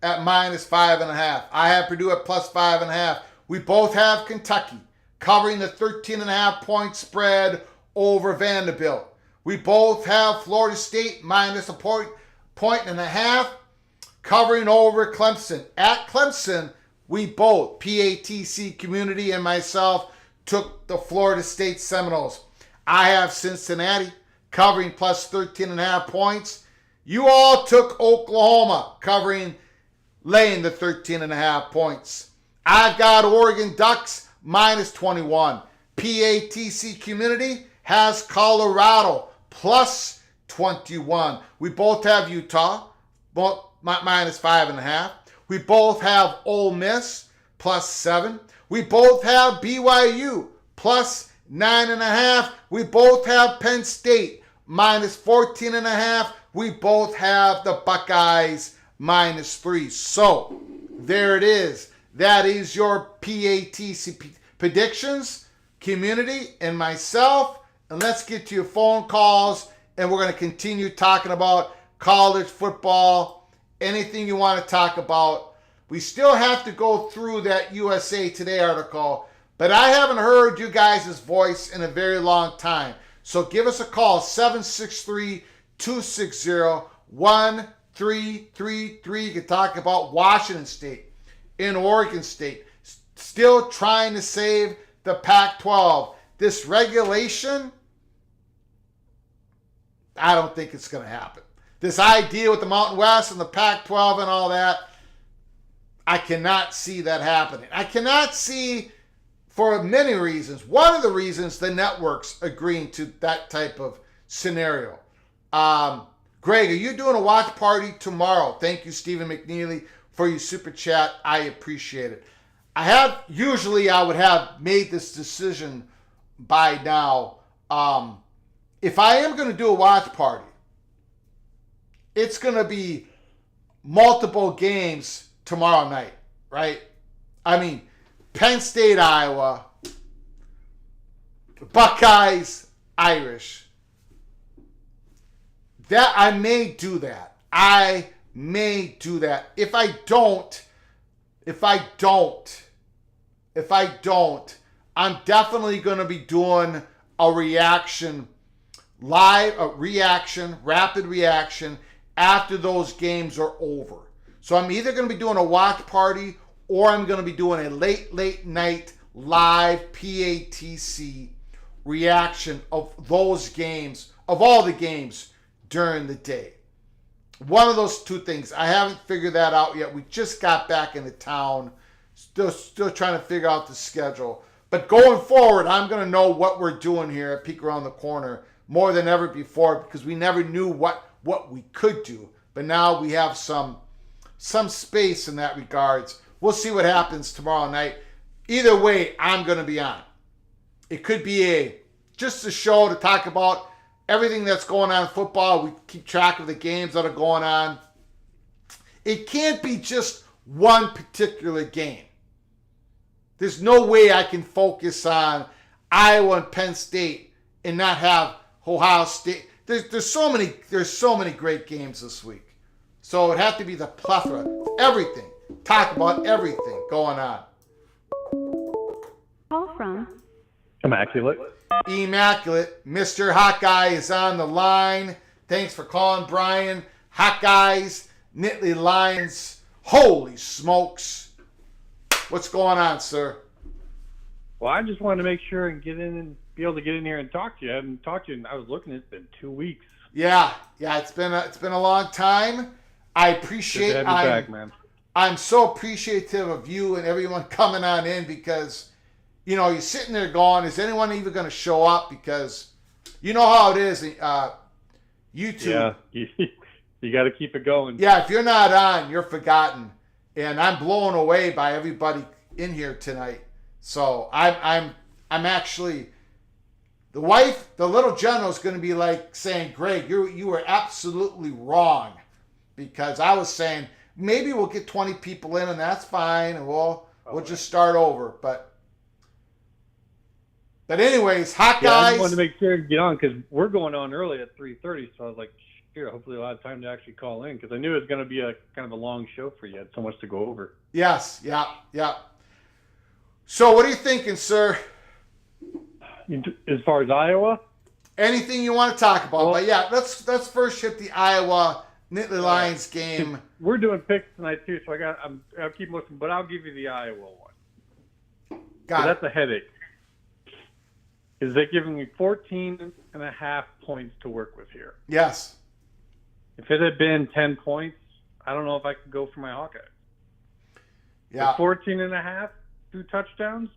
at -5.5. I have Purdue at +5.5. We both have Kentucky covering the 13.5 point spread over Vanderbilt. We both have Florida State minus a point and a half covering over Clemson. At Clemson, we both, PATC community and myself, took the Florida State Seminoles. I have Cincinnati covering +13.5 points. You all took Oklahoma covering, laying the 13.5 points. I've got Oregon Ducks -21. PATC community has Colorado +21. We both have Utah -5.5. We both have Ole Miss +7. We both have BYU +9.5. We both have Penn State -14.5. We both have the Buckeyes -3. So there it is. That is your PATC predictions, community, and myself. And let's get to your phone calls, and we're going to continue talking about college football, anything you want to talk about. We still have to go through that USA Today article, but I haven't heard you guys' voice in a very long time. So give us a call, 763-260-1333. You can talk about Washington State and Oregon State, still trying to save the Pac-12. This regulation, I don't think it's going to happen. This idea with the Mountain West and the Pac-12 and all that, I cannot see that happening. I cannot see, for many reasons. One of the reasons, the networks agreeing to that type of scenario. Greg, are you doing a watch party tomorrow? Thank you, Stephen McNeely, for your super chat. I appreciate it. Usually I would have made this decision by now. If I am going to do a watch party, it's going to be multiple games tomorrow night, right? I mean, Penn State, Iowa, Buckeyes, Irish. That I may do that. I may do that. If I don't, I'm definitely going to be doing a rapid reaction after those games are over. So I'm either going to be doing a watch party or I'm going to be doing a late night live PATC reaction of those games, of all the games during the day. One of those two things. I haven't figured that out yet. We just got back into town. Still trying to figure out the schedule. But going forward, I'm going to know what we're doing here at Peek Around the Corner more than ever before, because we never knew what we could do. But now we have some space in that regards. We'll see what happens tomorrow night. Either way, I'm going to be on. It could be just a show to talk about everything that's going on in football. We keep track of the games that are going on. It can't be just one particular game. There's no way I can focus on Iowa and Penn State and not have Ohio State. There's so many great games this week. So it'd have to be the plethora of everything. Talk about everything going on. Call from Immaculate. Mr. Hawkeye is on the line. Thanks for calling, Brian. Hawkeyes, Nittany Lions. Holy smokes. What's going on, sir? Well, I just wanted to make sure and get in and be able to get in here and talk to you. I haven't talked to you, and I was looking, it's been 2 weeks. Yeah, it's been a long time. I appreciate Good to have you back, man. I'm so appreciative of you and everyone coming on in, because you're sitting there going, is anyone even going to show up? Because you know how it is. YouTube. Yeah, you got to keep it going. Yeah, if you're not on, you're forgotten. And I'm blown away by everybody in here tonight. So I'm actually, the wife, the little general, is going to be like saying, Greg, you were absolutely wrong, because I was saying maybe we'll get 20 people in and that's fine, and we'll We'll just start over. But anyways, Hawkeyes. Yeah, I just wanted to make sure to get on because we're going on early at 3:30. So I was like, sure, hopefully I'll have time to actually call in because I knew it was going to be a kind of a long show for you. I had so much to go over. Yes, yeah. So what are you thinking, sir? As far as Iowa? Anything you want to talk about? Well, but yeah, let's first hit the Iowa Nittany Lions game. We're doing picks tonight too, so I'll keep looking, but I'll give you the Iowa one. That's a headache. Is they giving me 14.5 points to work with here? Yes. If it had been 10 points, I don't know if I could go for my Hawkeyes. Yeah. 14.5, 2 touchdowns.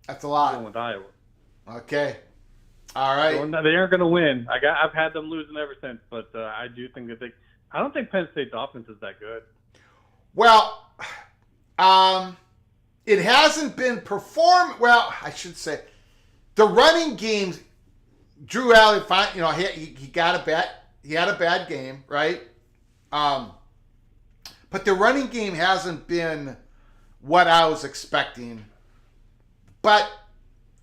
That's a lot. I'm going with Iowa. Okay. All right. So they aren't going to win. I've had them losing ever since, but I do think that I don't think Penn State's offense is that good. Well, it hasn't been performed. Well, I should say, the running games. Drew Allen, he got a bad. He had a bad game, right? But the running game hasn't been what I was expecting. But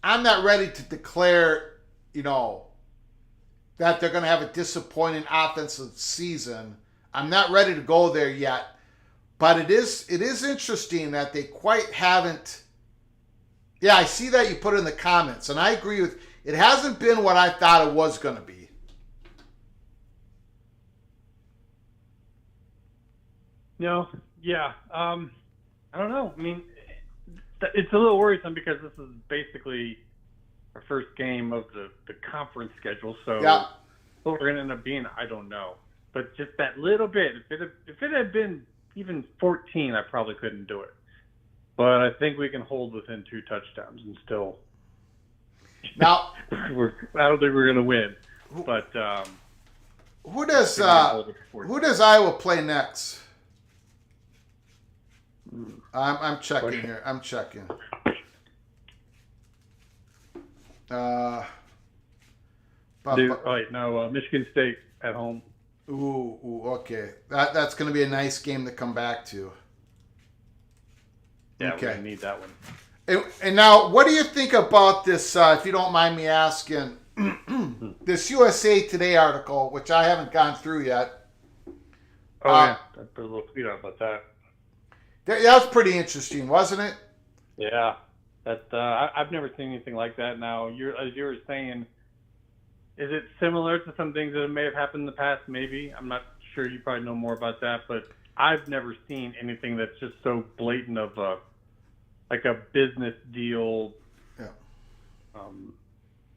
I'm not ready to declare, that they're going to have a disappointing offensive season. I'm not ready to go there yet. But it is interesting that they quite haven't. Yeah, I see that you put it in the comments, and I agree with. It hasn't been what I thought it was going to be. No, yeah. I don't know. I mean, it's a little worrisome because this is basically our first game of the conference schedule. So what we're going to end up being, I don't know. But just that little bit, if it had been even 14, I probably couldn't do it. But I think we can hold within 2 touchdowns and still. Now, I don't think we're going to win. But who does Iowa play next? I'm checking here. I'm checking. Michigan State at home. Ooh, okay. That's going to be a nice game to come back to. Yeah, okay. We're going to need that one. And now, what do you think about this, if you don't mind me asking, this USA Today article, which I haven't gone through yet? Yeah. I put a little tweet out about that. That was pretty interesting, wasn't it? Yeah. I've never seen anything like that. Now, as you were saying, is it similar to some things that may have happened in the past? Maybe. I'm not sure. You probably know more about that, but I've never seen anything that's just so blatant of a business deal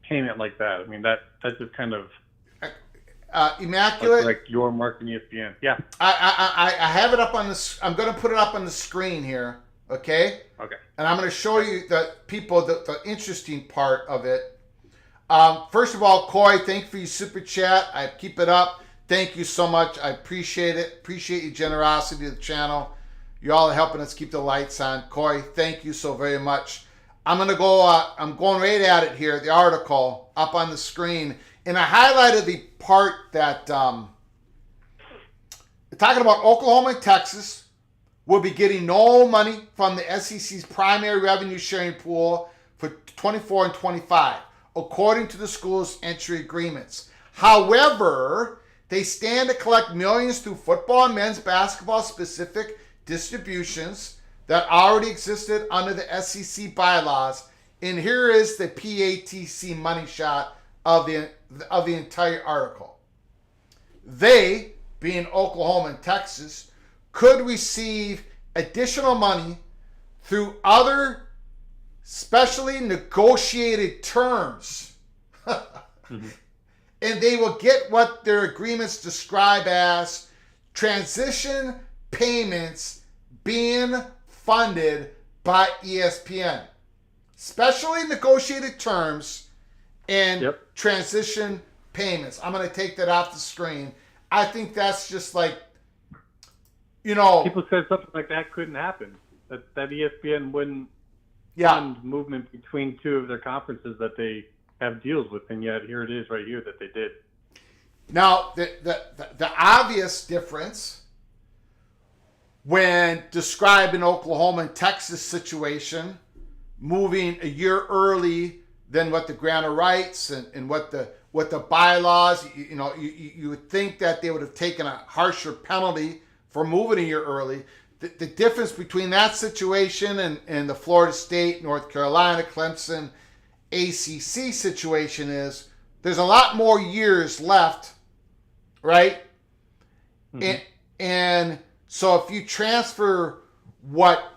payment like that. I mean, that's just kind of immaculate. Like your mark in ESPN. Yeah. I have it up on this. I'm going to put it up on the screen here. Okay. Okay. And I'm going to show you the interesting part of it. First of all, Coy, thank you for your super chat. I keep it up. Thank you so much. I appreciate it. Appreciate your generosity to the channel. You all are helping us keep the lights on. Coy, thank you so very much. I'm going to go, I'm going right at it here, the article up on the screen. And I highlighted the part that, talking about Oklahoma and Texas will be getting no money from the SEC's primary revenue sharing pool for 24 and 25, according to the school's entry agreements. However, they stand to collect millions through football and men's basketball specific distributions that already existed under the SEC bylaws. And here is the PATC money shot of the entire article. They, being Oklahoma and Texas, could receive additional money through other specially negotiated terms. Mm-hmm. And they will get what their agreements describe as transition payments being funded by ESPN. Specially negotiated terms and transition payments. I'm going to take that off the screen. I think that's just like, people said something like that couldn't happen. That ESPN wouldn't fund movement between two of their conferences that they have deals with, and yet here it is right here that they did. Now, the obvious difference when describing Oklahoma and Texas situation, moving a year early than what the grant of rights and what the bylaws, you would think that they would have taken a harsher penalty for moving a year early. The difference between that situation and the Florida State, North Carolina, Clemson, ACC situation is there's a lot more years left, right? Mm-hmm. And so if you transfer what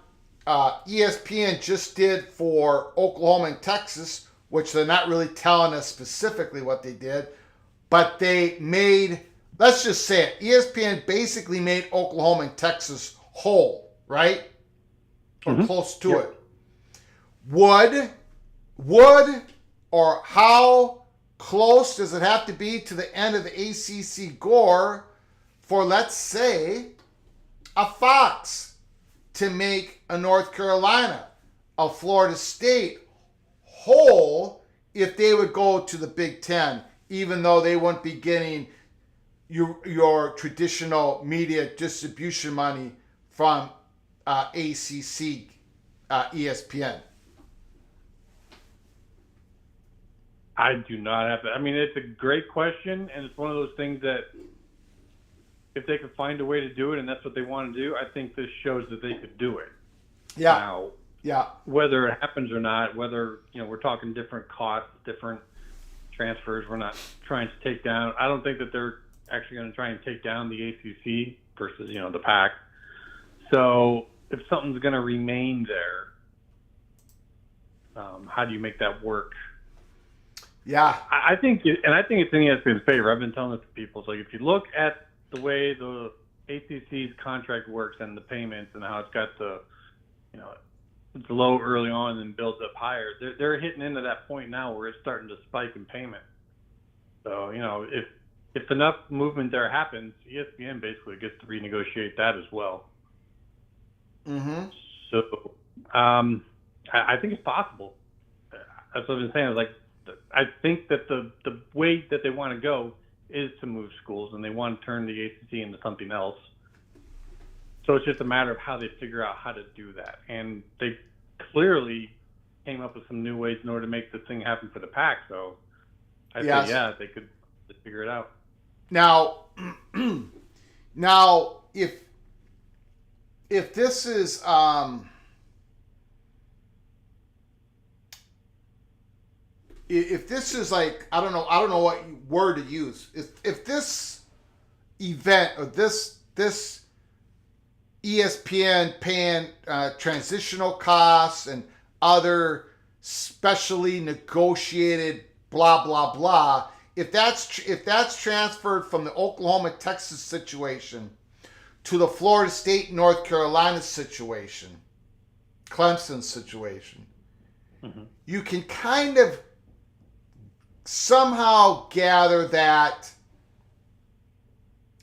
ESPN just did for Oklahoma and Texas, which they're not really telling us specifically what they did, but they made, let's just say it, ESPN basically made Oklahoma and Texas whole, right? Or close to it. Would or how close does it have to be to the end of the ACC gore for, let's say, a Fox to make a North Carolina, a Florida State whole if they would go to the Big Ten, even though they wouldn't be getting your traditional media distribution money from ACC, ESPN? I do not have that. I mean, it's a great question, and it's one of those things that if they could find a way to do it and that's what they want to do, I think this shows that they could do it. Yeah. Now, yeah. Whether it happens or not, whether, we're talking different costs, different transfers, we're not trying to take down. I don't think that they're actually going to try and take down the ACC versus, the PAC. So if something's going to remain there, how do you make that work? Yeah. I think it's in ESPN's favor. I've been telling this to people. So if you look at the way the ACC's contract works and the payments and how it's got it's low early on and builds up higher, they're hitting into that point now where it's starting to spike in payment. So, if enough movement there happens, ESPN basically gets to renegotiate that as well. Mm-hmm. So I think it's possible. That's what I've been saying. I think that the way that they want to go is to move schools, and they want to turn the ACC into something else. So it's just a matter of how they figure out how to do that. And they clearly came up with some new ways in order to make this thing happen for the PAC. So I think, they could figure it out. Now, if this is if this is like, I don't know what word to use. If this event or this ESPN paying transitional costs and other specially negotiated blah blah blah, if that's transferred from the Oklahoma Texas situation to the Florida State North Carolina situation, Clemson situation, you can kind of somehow gather that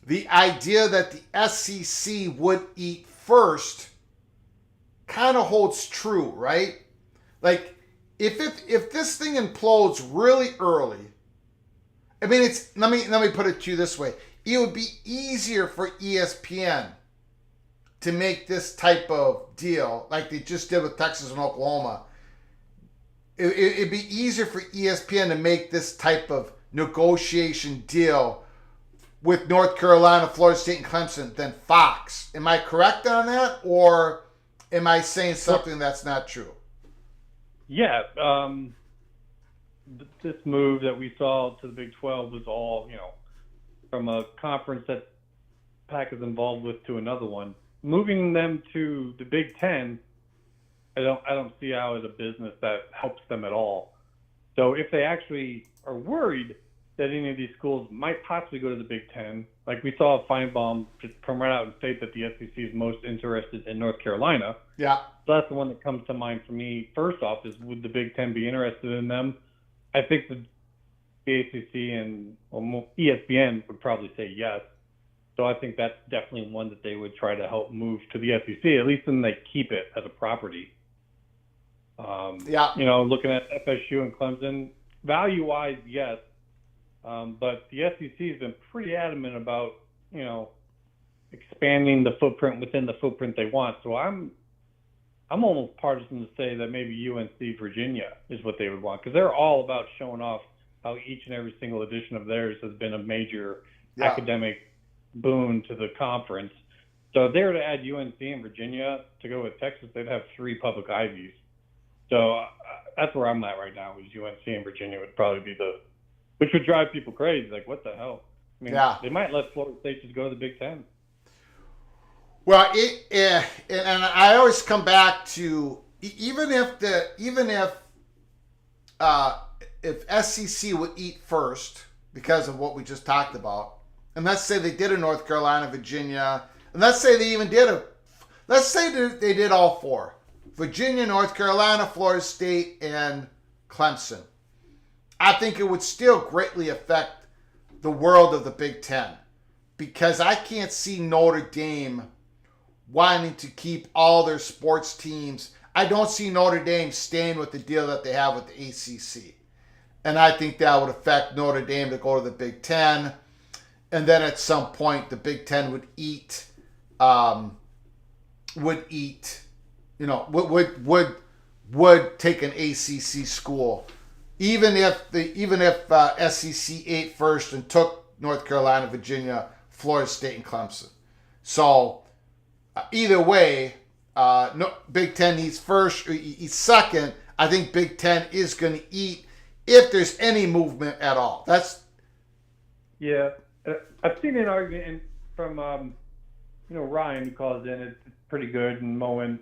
the idea that the SEC would eat first kind of holds true, right? Like, if this thing implodes really early, I mean, let me put it to you this way: it would be easier for ESPN to make this type of deal, like they just did with Texas and Oklahoma. It'd be easier for ESPN to make this type of negotiation deal with North Carolina, Florida State, and Clemson than Fox. Am I correct on that, or am I saying something that's not true? Yeah, this move that we saw to the Big 12 was all, from a conference that PAC is involved with to another one. Moving them to the Big 10, I don't see how as a business that helps them at all. So if they actually are worried that any of these schools might possibly go to the Big 10, like we saw Feinbaum just come right out and state that the SEC is most interested in North Carolina. Yeah. So that's the one that comes to mind for me. First off is, would the Big 10 be interested in them? I think the ACC and ESPN would probably say yes. So I think that's definitely one that they would try to help move to the SEC, at least then they keep it as a property. Looking at FSU and Clemson, value-wise, yes. But the SEC has been pretty adamant about, expanding the footprint within the footprint they want. So I'm almost partisan to say that maybe UNC Virginia is what they would want, because they're all about showing off how each and every single edition of theirs has been a major academic boon to the conference. So if they were to add UNC and Virginia to go with Texas, they'd have 3 public Ivies. So that's where I'm at right now, is UNC and Virginia would probably be which would drive people crazy. Like, what the hell? I mean, they might let Florida State just go to the Big Ten. Well, and I always come back to, even if SEC would eat first because of what we just talked about, and let's say they did a North Carolina, Virginia, and let's say they even did they did all 4. Virginia, North Carolina, Florida State, and Clemson. I think it would still greatly affect the world of the Big Ten, because I can't see Notre Dame wanting to keep all their sports teams. I don't see Notre Dame staying with the deal that they have with the ACC. And I think that would affect Notre Dame to go to the Big Ten. And then at some point, the Big Ten would take an ACC school, even if SEC ate first and took North Carolina, Virginia, Florida State, and Clemson. So either way, Big Ten eats first or eats second. I think Big Ten is going to eat if there's any movement at all. I've seen an argument from Ryan, who calls in. It's pretty good, and Moen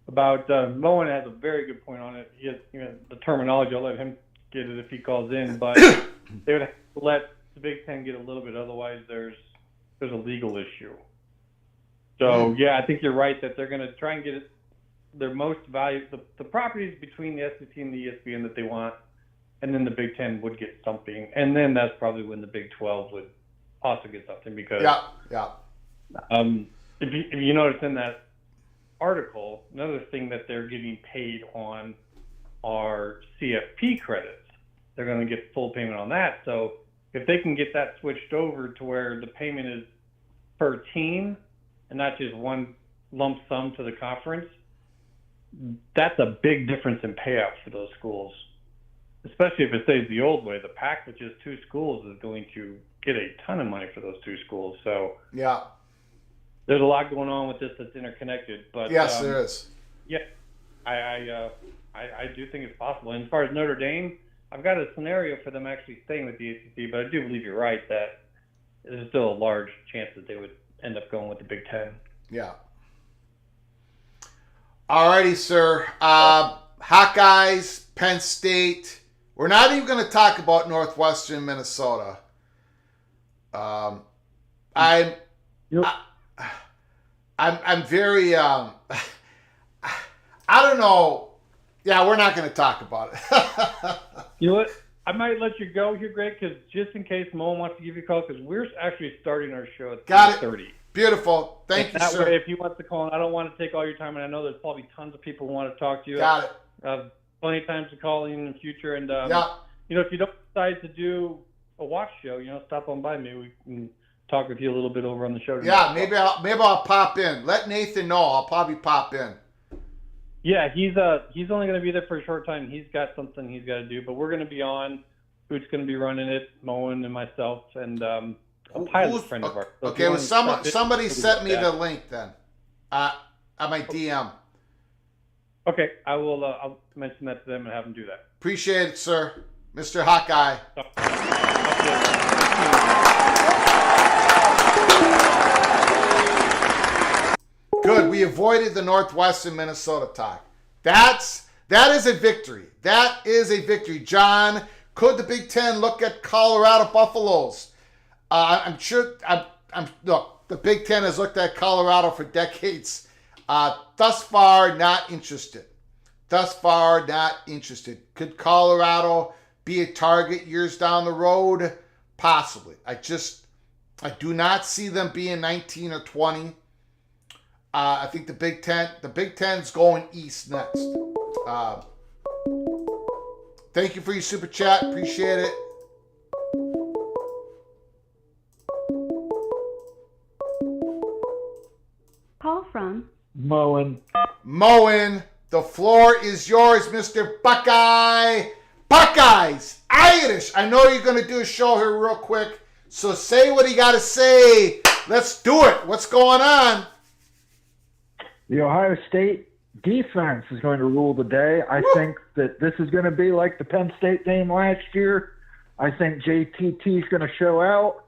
Moen has a very good point on it. He has the terminology. I'll let him get it if he calls in, but they would have to let the Big Ten get a little bit. Otherwise, there's a legal issue. So I think you're right that they're going to try and get their most value, the properties between the SEC and the ESPN that they want, and then the Big Ten would get something, and then that's probably when the Big 12 would also get something, because if you notice in that article, another thing that they're getting paid on are CFP credits. They're going to get full payment on that. So if they can get that switched over to where the payment is per team and not just one lump sum to the conference, that's a big difference in payout for those schools, especially if it stays the old way. The PAC with just 2 schools is going to get a ton of money for those 2 schools. So there's a lot going on with this that's interconnected. But yes, there is. Yeah, I do think it's possible. And as far as Notre Dame, I've got a scenario for them actually staying with the ACC, but I do believe you're right that there's still a large chance that they would end up going with the Big Ten. Yeah. Alrighty, sir. Hawkeyes, Penn State. We're not even going to talk about Northwestern, Minnesota. I'm very. I don't know. Yeah, we're not going to talk about it. You know what? I might let you go here, Greg, because just in case Moen wants to give you a call, because we're actually starting our show at 3:30. Beautiful. Thank you, sir. That way, if he wants to call in, I don't want to take all your time, and I know there's probably tons of people who want to talk to you. Got it. Plenty of times to call in the future, and if you don't decide to do a watch show, stop on by me. We can talk with you a little bit over on the show tonight. Yeah, maybe I'll pop in. Let Nathan know. I'll probably pop in. Yeah, he's only going to be there for a short time. He's got something he's got to do, but we're going to be on. Who's going to be running it? Moen and myself, and a pilot friend of ours. So okay, well, somebody sent me the link then. On my DM. Okay, I will. I'll mention that to them and have them do that. Appreciate it, sir, Mr. Hawkeye. Good. We avoided the Northwestern Minnesota talk. That is a victory. That is a victory. John, could the Big Ten look at Colorado Buffaloes? I'm sure. Look, the Big Ten has looked at Colorado for decades. Thus far, not interested. Could Colorado be a target years down the road? Possibly. I do not see them being 19 or 20. I think the Big Ten's going east next. Thank you for your super chat. Appreciate it. from Moen. Moen, the floor is yours, Mr. Buckeye. Buckeyes, Irish. I know you're going to do a show here real quick, so say what you got to say. Let's do it. What's going on? The Ohio State defense is going to rule the day. I think that this is going to be like the Penn State game last year. I think JTT is going to show out.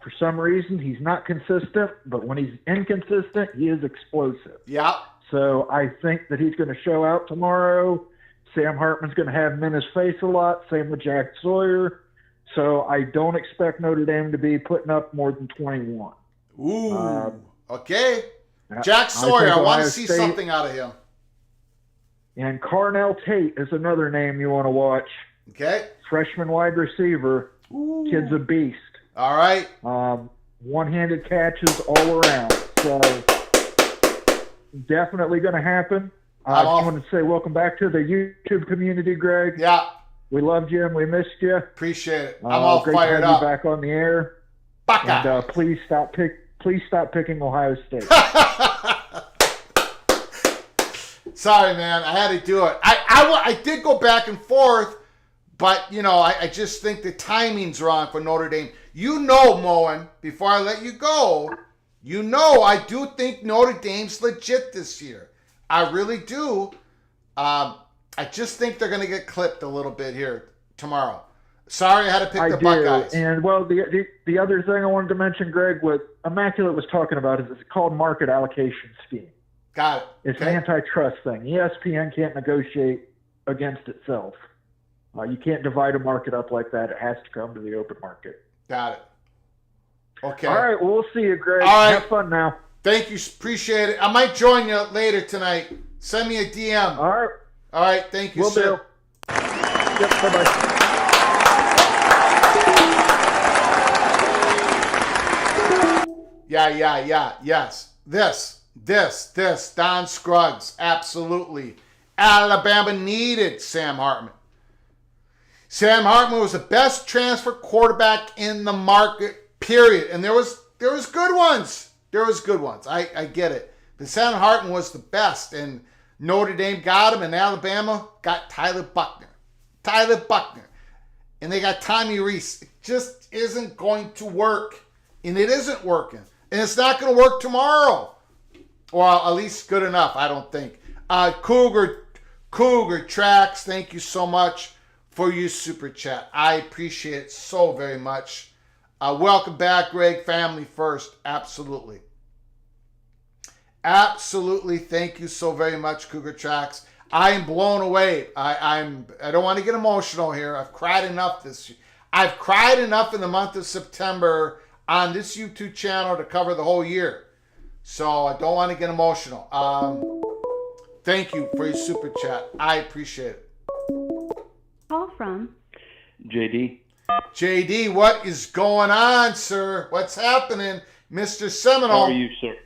For some reason, he's not consistent, but when he's inconsistent, he is explosive. Yeah. So I think that he's going to show out tomorrow. Sam Hartman's going to have him in his face a lot, same with Jack Sawyer. So I don't expect Notre Dame to be putting up more than 21. Ooh, okay. Jack Sawyer, I want to see something out of him. And Carnell Tate is another name you want to watch. Okay. Freshman wide receiver. Ooh. Kid's a beast. All right. One-handed catches all around. So definitely going to happen. I want to say welcome back to the YouTube community, Greg. Yeah. We loved you and we missed you. Appreciate it. I'm all great fired to have up. You back on the air. Buckeye. And please stop picking Ohio State. Sorry, man. I had to do it. I did go back and forth, but, I just think the timing's wrong for Notre Dame. Moen, before I let you go, I do think Notre Dame's legit this year. I really do. I just think they're going to get clipped a little bit here tomorrow. Sorry, I had to pick the Buckeyes. And, well, the other thing I wanted to mention, Greg, what Immaculate was talking about is it's called market allocation scheme. Got it. It's an antitrust thing. ESPN can't negotiate against itself. You can't divide a market up like that. It has to come to the open market. Got it. Okay. All right, well, we'll see you, Greg. All right. Have fun now. Thank you. Appreciate it. I might join you later tonight. Send me a DM. All right. All right. Thank you, sir. Do. Yep, bye-bye. Yeah. Yes. This. Don Scruggs. Absolutely. Alabama needed Sam Hartman. Sam Hartman was the best transfer quarterback in the market, period. And there was good ones. I get it. But Sam Hartman was the best. And Notre Dame got him, and Alabama got Tyler Buckner. And they got Tommy Reese. It just isn't going to work. And it isn't working. And it's not going to work tomorrow. Well, at least good enough, I don't think. Cougar Tracks, thank you so much for your super chat. I appreciate it so very much. Welcome back, Greg. Family first. Absolutely. Thank you so very much, Cougar Tracks. I am blown away. I don't want to get emotional here. I've cried enough this year. I've cried enough in the month of September on this YouTube channel to cover the whole year. So I don't want to get emotional. Thank you for your super chat. I appreciate it. Call from JD. JD, what is going on, sir? What's happening, Mr. Seminole? How are you, sir?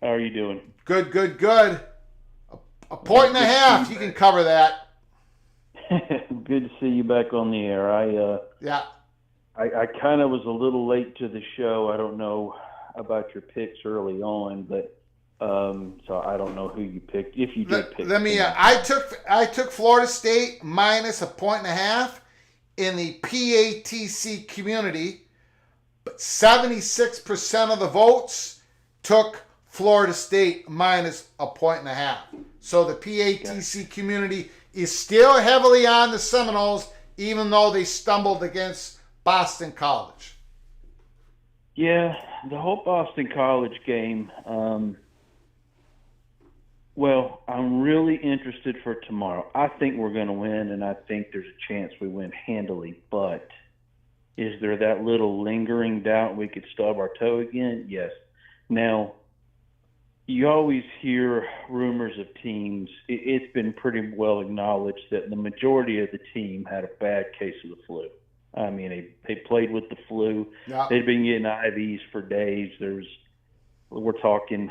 How are you doing? Good. A point and a half. You can cover that. Good to see you back on the air. I kind of was a little late to the show. I don't know about your picks early on, but so I don't know who you picked. If you did pick, I took Florida State minus a point and a half in the PATC community, but 76% of the votes took Florida State minus a point and a half. So the PATC community is still heavily on the Seminoles, even though they stumbled against Boston College. Yeah, the whole Boston College game. Well, I'm really interested for tomorrow. I think we're going to win, and I think there's a chance we win handily. But is there that little lingering doubt we could stub our toe again? Yes. Now, you always hear rumors of teams. It's been pretty well acknowledged that the majority of the team had a bad case of the flu. I mean, they played with the flu. Yeah. They'd been getting IVs for days. We're talking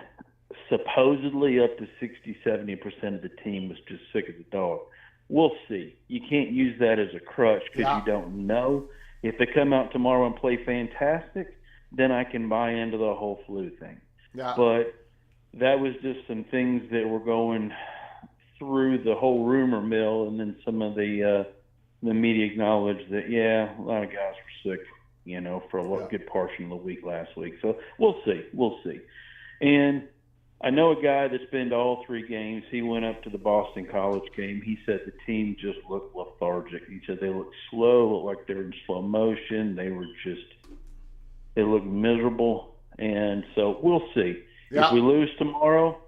supposedly up to 60-70% of the team was just sick as a dog. We'll see. You can't use that as a crutch because you don't know. If they come out tomorrow and play fantastic, then I can buy into the whole flu thing. Yeah. But that was just some things that were going through the whole rumor mill, and then some of the media acknowledged that, yeah, a lot of guys were sick, for a good portion of the week last week. So we'll see. And I know a guy that's been to all 3 games. He went up to the Boston College game. He said the team just looked lethargic. He said they looked slow, looked like they were in slow motion. They looked miserable. And so we'll see. Yeah. If we lose tomorrow,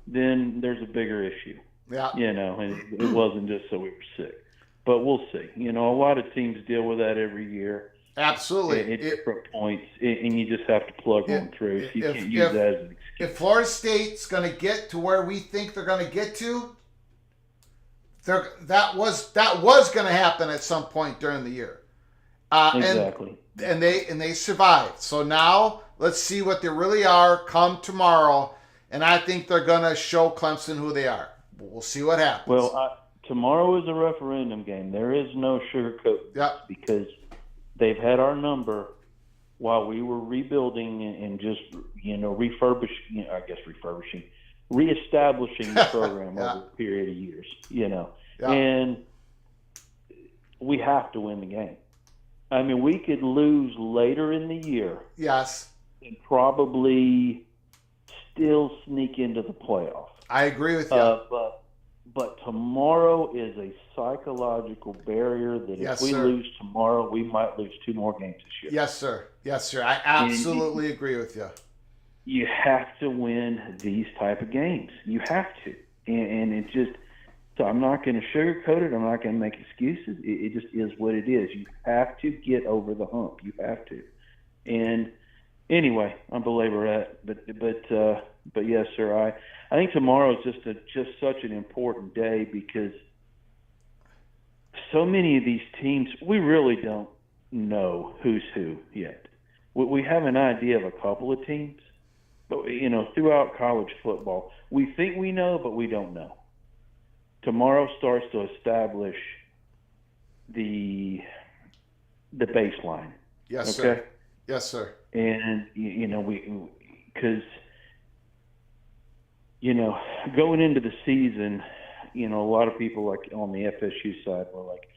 then there's a bigger issue. Yeah. And it wasn't just so we were sick. But we'll see. A lot of teams deal with that every year. Absolutely. At different points, and you just have to plug on through. So you can't use that as an excuse. If Florida State's going to get to where we think they're going to get to, that was going to happen at some point during the year. Exactly. And they survived. So now let's see what they really are come tomorrow, and I think they're going to show Clemson who they are. We'll see what happens. Well, tomorrow is a referendum game. There is no sugarcoating because they've had our number while we were rebuilding and just, reestablishing the program over a period of years, And we have to win the game. I mean, we could lose later in the year. Yes. And probably still sneak into the playoff. I agree with you. But tomorrow is a psychological barrier that if we lose tomorrow, we might lose 2 more games this year. Yes, sir. Yes, sir. I absolutely agree with you. You have to win these type of games. You have to. And it just – so I'm not going to sugarcoat it. I'm not going to make excuses. It just is what it is. You have to get over the hump. You have to. And anyway, I'm belabor that. But yes, sir, I think tomorrow is just such an important day because so many of these teams, we really don't know who's who yet. We have an idea of a couple of teams, but throughout college football, we think we know, but we don't know. Tomorrow starts to establish the baseline. Yes, okay? Sir. Yes, sir. And going into the season, a lot of people like on the FSU side were like,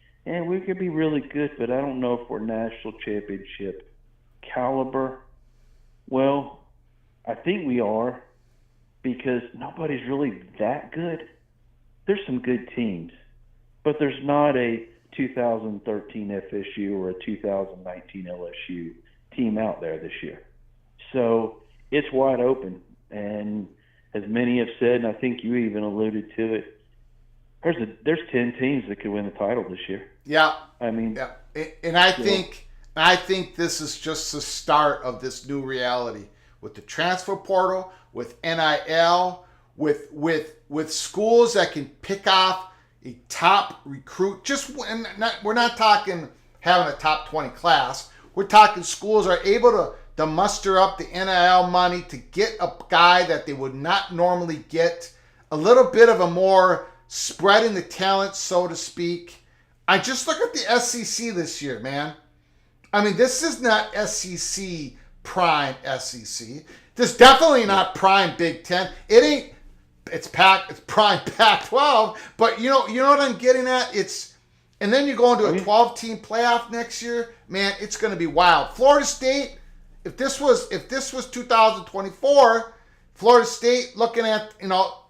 we could be really good, but I don't know if we're national championship caliber. Well, I think we are because nobody's really that good. There's some good teams, but there's not a 2013 FSU or a 2019 LSU team out there this year. So it's wide open. And as many have said, and I think you even alluded to it, there's 10 teams that could win the title this year. Yeah. I mean, yeah. And I think this is just the start of this new reality with the transfer portal, with NIL, with schools that can pick off a top recruit. We're not talking having a top 20 class. We're talking schools are able to muster up the NIL money to get a guy that they would not normally get. A little bit of a more spreading the talent, so to speak. I just look at the SEC this year, man. I mean, this is not SEC prime SEC. This is definitely not prime Big Ten. It ain't. It's prime Pac-12. But you know what I'm getting at. And then you go into a 12-team playoff next year, man. It's going to be wild. Florida State. If this was 2024, Florida State looking at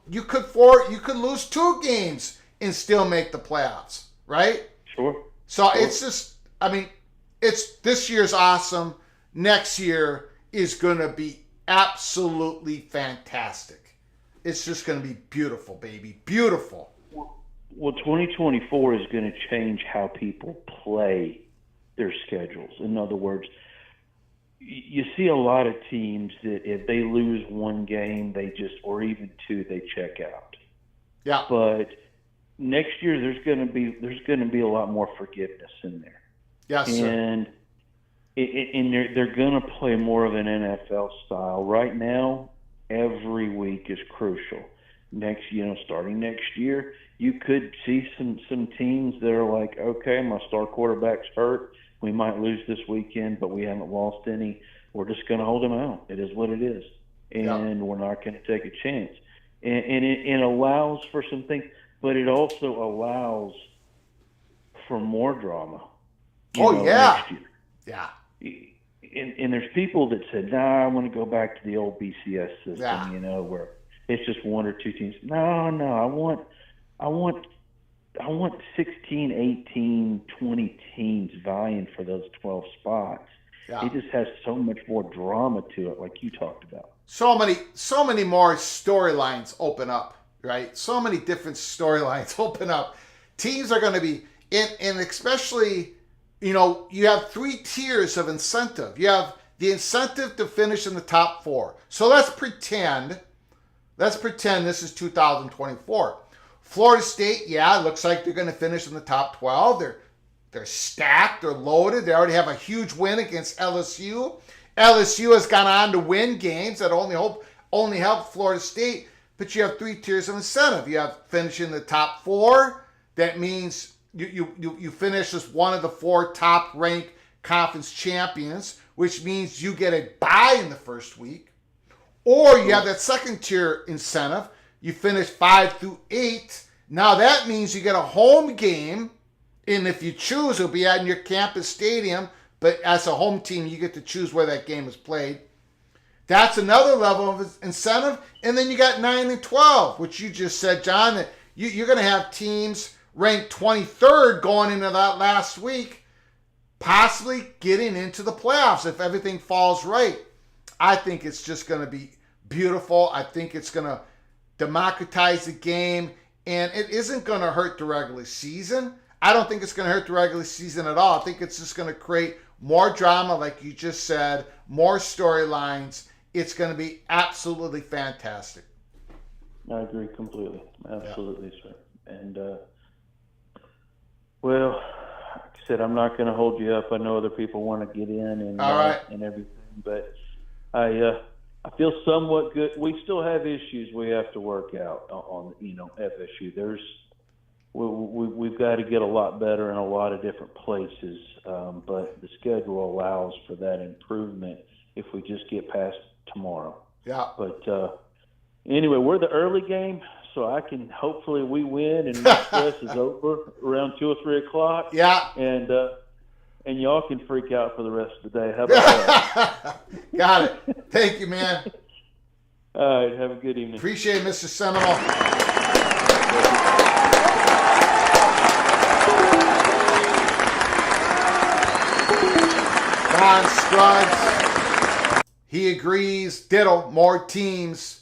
you could lose 2 games and still make the playoffs, right? Sure. So it's just, this year's awesome. Next year is going to be absolutely fantastic. It's just going to be beautiful, baby. Beautiful. Well, 2024 is going to change how people play their schedules. In other words, you see a lot of teams that if they lose 1 game, or even 2, they check out. Yeah. But next year there's going to be a lot more forgiveness in there. Yes, sir. And they're going to play more of an NFL style. Right now, every week is crucial. Starting next year, you could see some teams that are like, okay, my star quarterback's hurt. We might lose this weekend, but we haven't lost any. We're just going to hold them out. It is what it is. and we're not going to take a chance. And it allows for some things, but it also allows for more drama. Next year. Yeah. And there's people that said, "Nah, I want to go back to the old BCS system, where it's just one or two teams." No, I want 16, 18, 20 teams vying for those 12 spots. Yeah. It just has so much more drama to it, like you talked about. So many more storylines open up, right? So many different storylines open up. Teams are going to be and especially, you have 3 tiers of incentive. You have the incentive to finish in the top 4. So let's pretend this is 2024. Florida State, it looks like they're going to finish in the top 12. They're stacked, they're loaded. They already have a huge win against LSU. LSU has gone on to win games that only help Florida State, but you have 3 tiers of incentive. You have finishing in the top 4. That means you finish as one of the 4 top-ranked conference champions, which means you get a bye in the first week. Or you have that second tier incentive. You finish 5 through 8. Now that means you get a home game, and if you choose, it'll be at your campus stadium, but as a home team, you get to choose where that game is played. That's another level of incentive. And then you got 9 and 12, which you just said, John, that you're going to have teams ranked 23rd going into that last week, possibly getting into the playoffs if everything falls right. I think it's just going to be beautiful. I think it's going to democratize the game, and it isn't going to hurt the regular season. I don't think it's going to hurt the regular season at all. I think it's just going to create more drama, like you just said, more storylines. It's going to be absolutely fantastic. I agree completely. Absolutely, sir. And, well, like I said, I'm not going to hold you up. I know other people want to get in and everything, but I feel somewhat good. We still have issues we have to work out on FSU. We've got to get a lot better in a lot of different places, but the schedule allows for that improvement if we just get past tomorrow. Yeah. But anyway, we're the early game, so I can hopefully we win and my stress is over around 2 or 3 o'clock. Yeah. And y'all can freak out for the rest of the day. How about that? Got it. Thank you, man. All right. Have a good evening. Appreciate it, Mr. Seminole. Don Scruggs, he agrees. Ditto. More teams,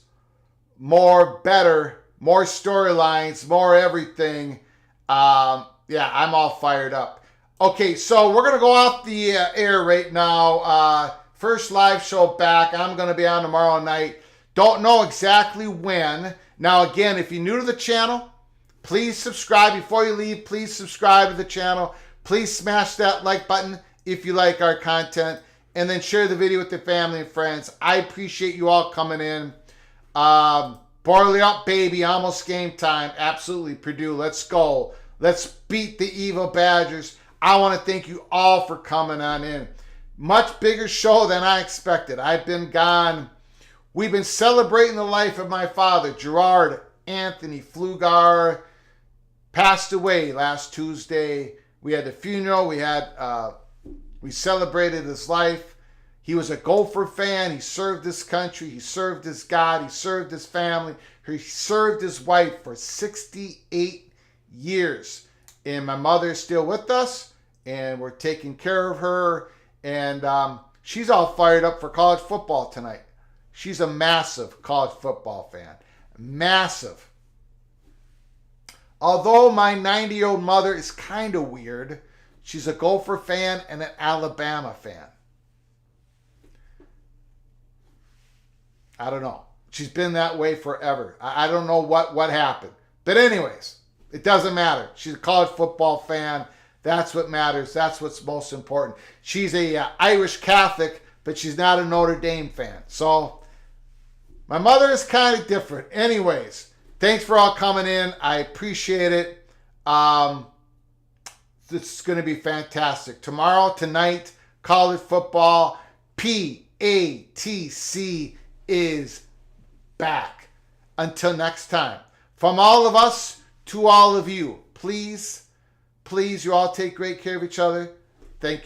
more better, more storylines, more everything. I'm all fired up. Okay, so we're going to go off the air right now. First live show back. I'm going to be on tomorrow night. Don't know exactly when. Now, again, if you're new to the channel, please subscribe. Before you leave, please subscribe to the channel. Please smash that like button if you like our content. And then share the video with your family and friends. I appreciate you all coming in. Boiling up, baby. Almost game time. Absolutely, Purdue. Let's go. Let's beat the evil Badgers. I want to thank you all for coming on in. Much bigger show than I expected. I've been gone. We've been celebrating the life of my father, Gerard Anthony Pflugar. Passed away last Tuesday. We had the funeral. We celebrated his life. He was a Gopher fan. He served this country. He served his God. He served his family. He served his wife for 68 years. And my mother is still with us, and we're taking care of her. And she's all fired up for college football tonight. She's a massive college football fan. Massive. Although my 90-year-old mother is kind of weird, she's a Gopher fan and an Alabama fan. I don't know. She's been that way forever. I don't know what happened. But anyways, it doesn't matter. She's a college football fan. That's what matters. That's what's most important. She's a Irish Catholic, but she's not a Notre Dame fan. So my mother is kind of different. Anyways, thanks for all coming in. I appreciate it. This is going to be fantastic. Tomorrow, tonight, college football, PATC is back. Until next time, from all of us to all of you, please, you all take great care of each other. Thank you.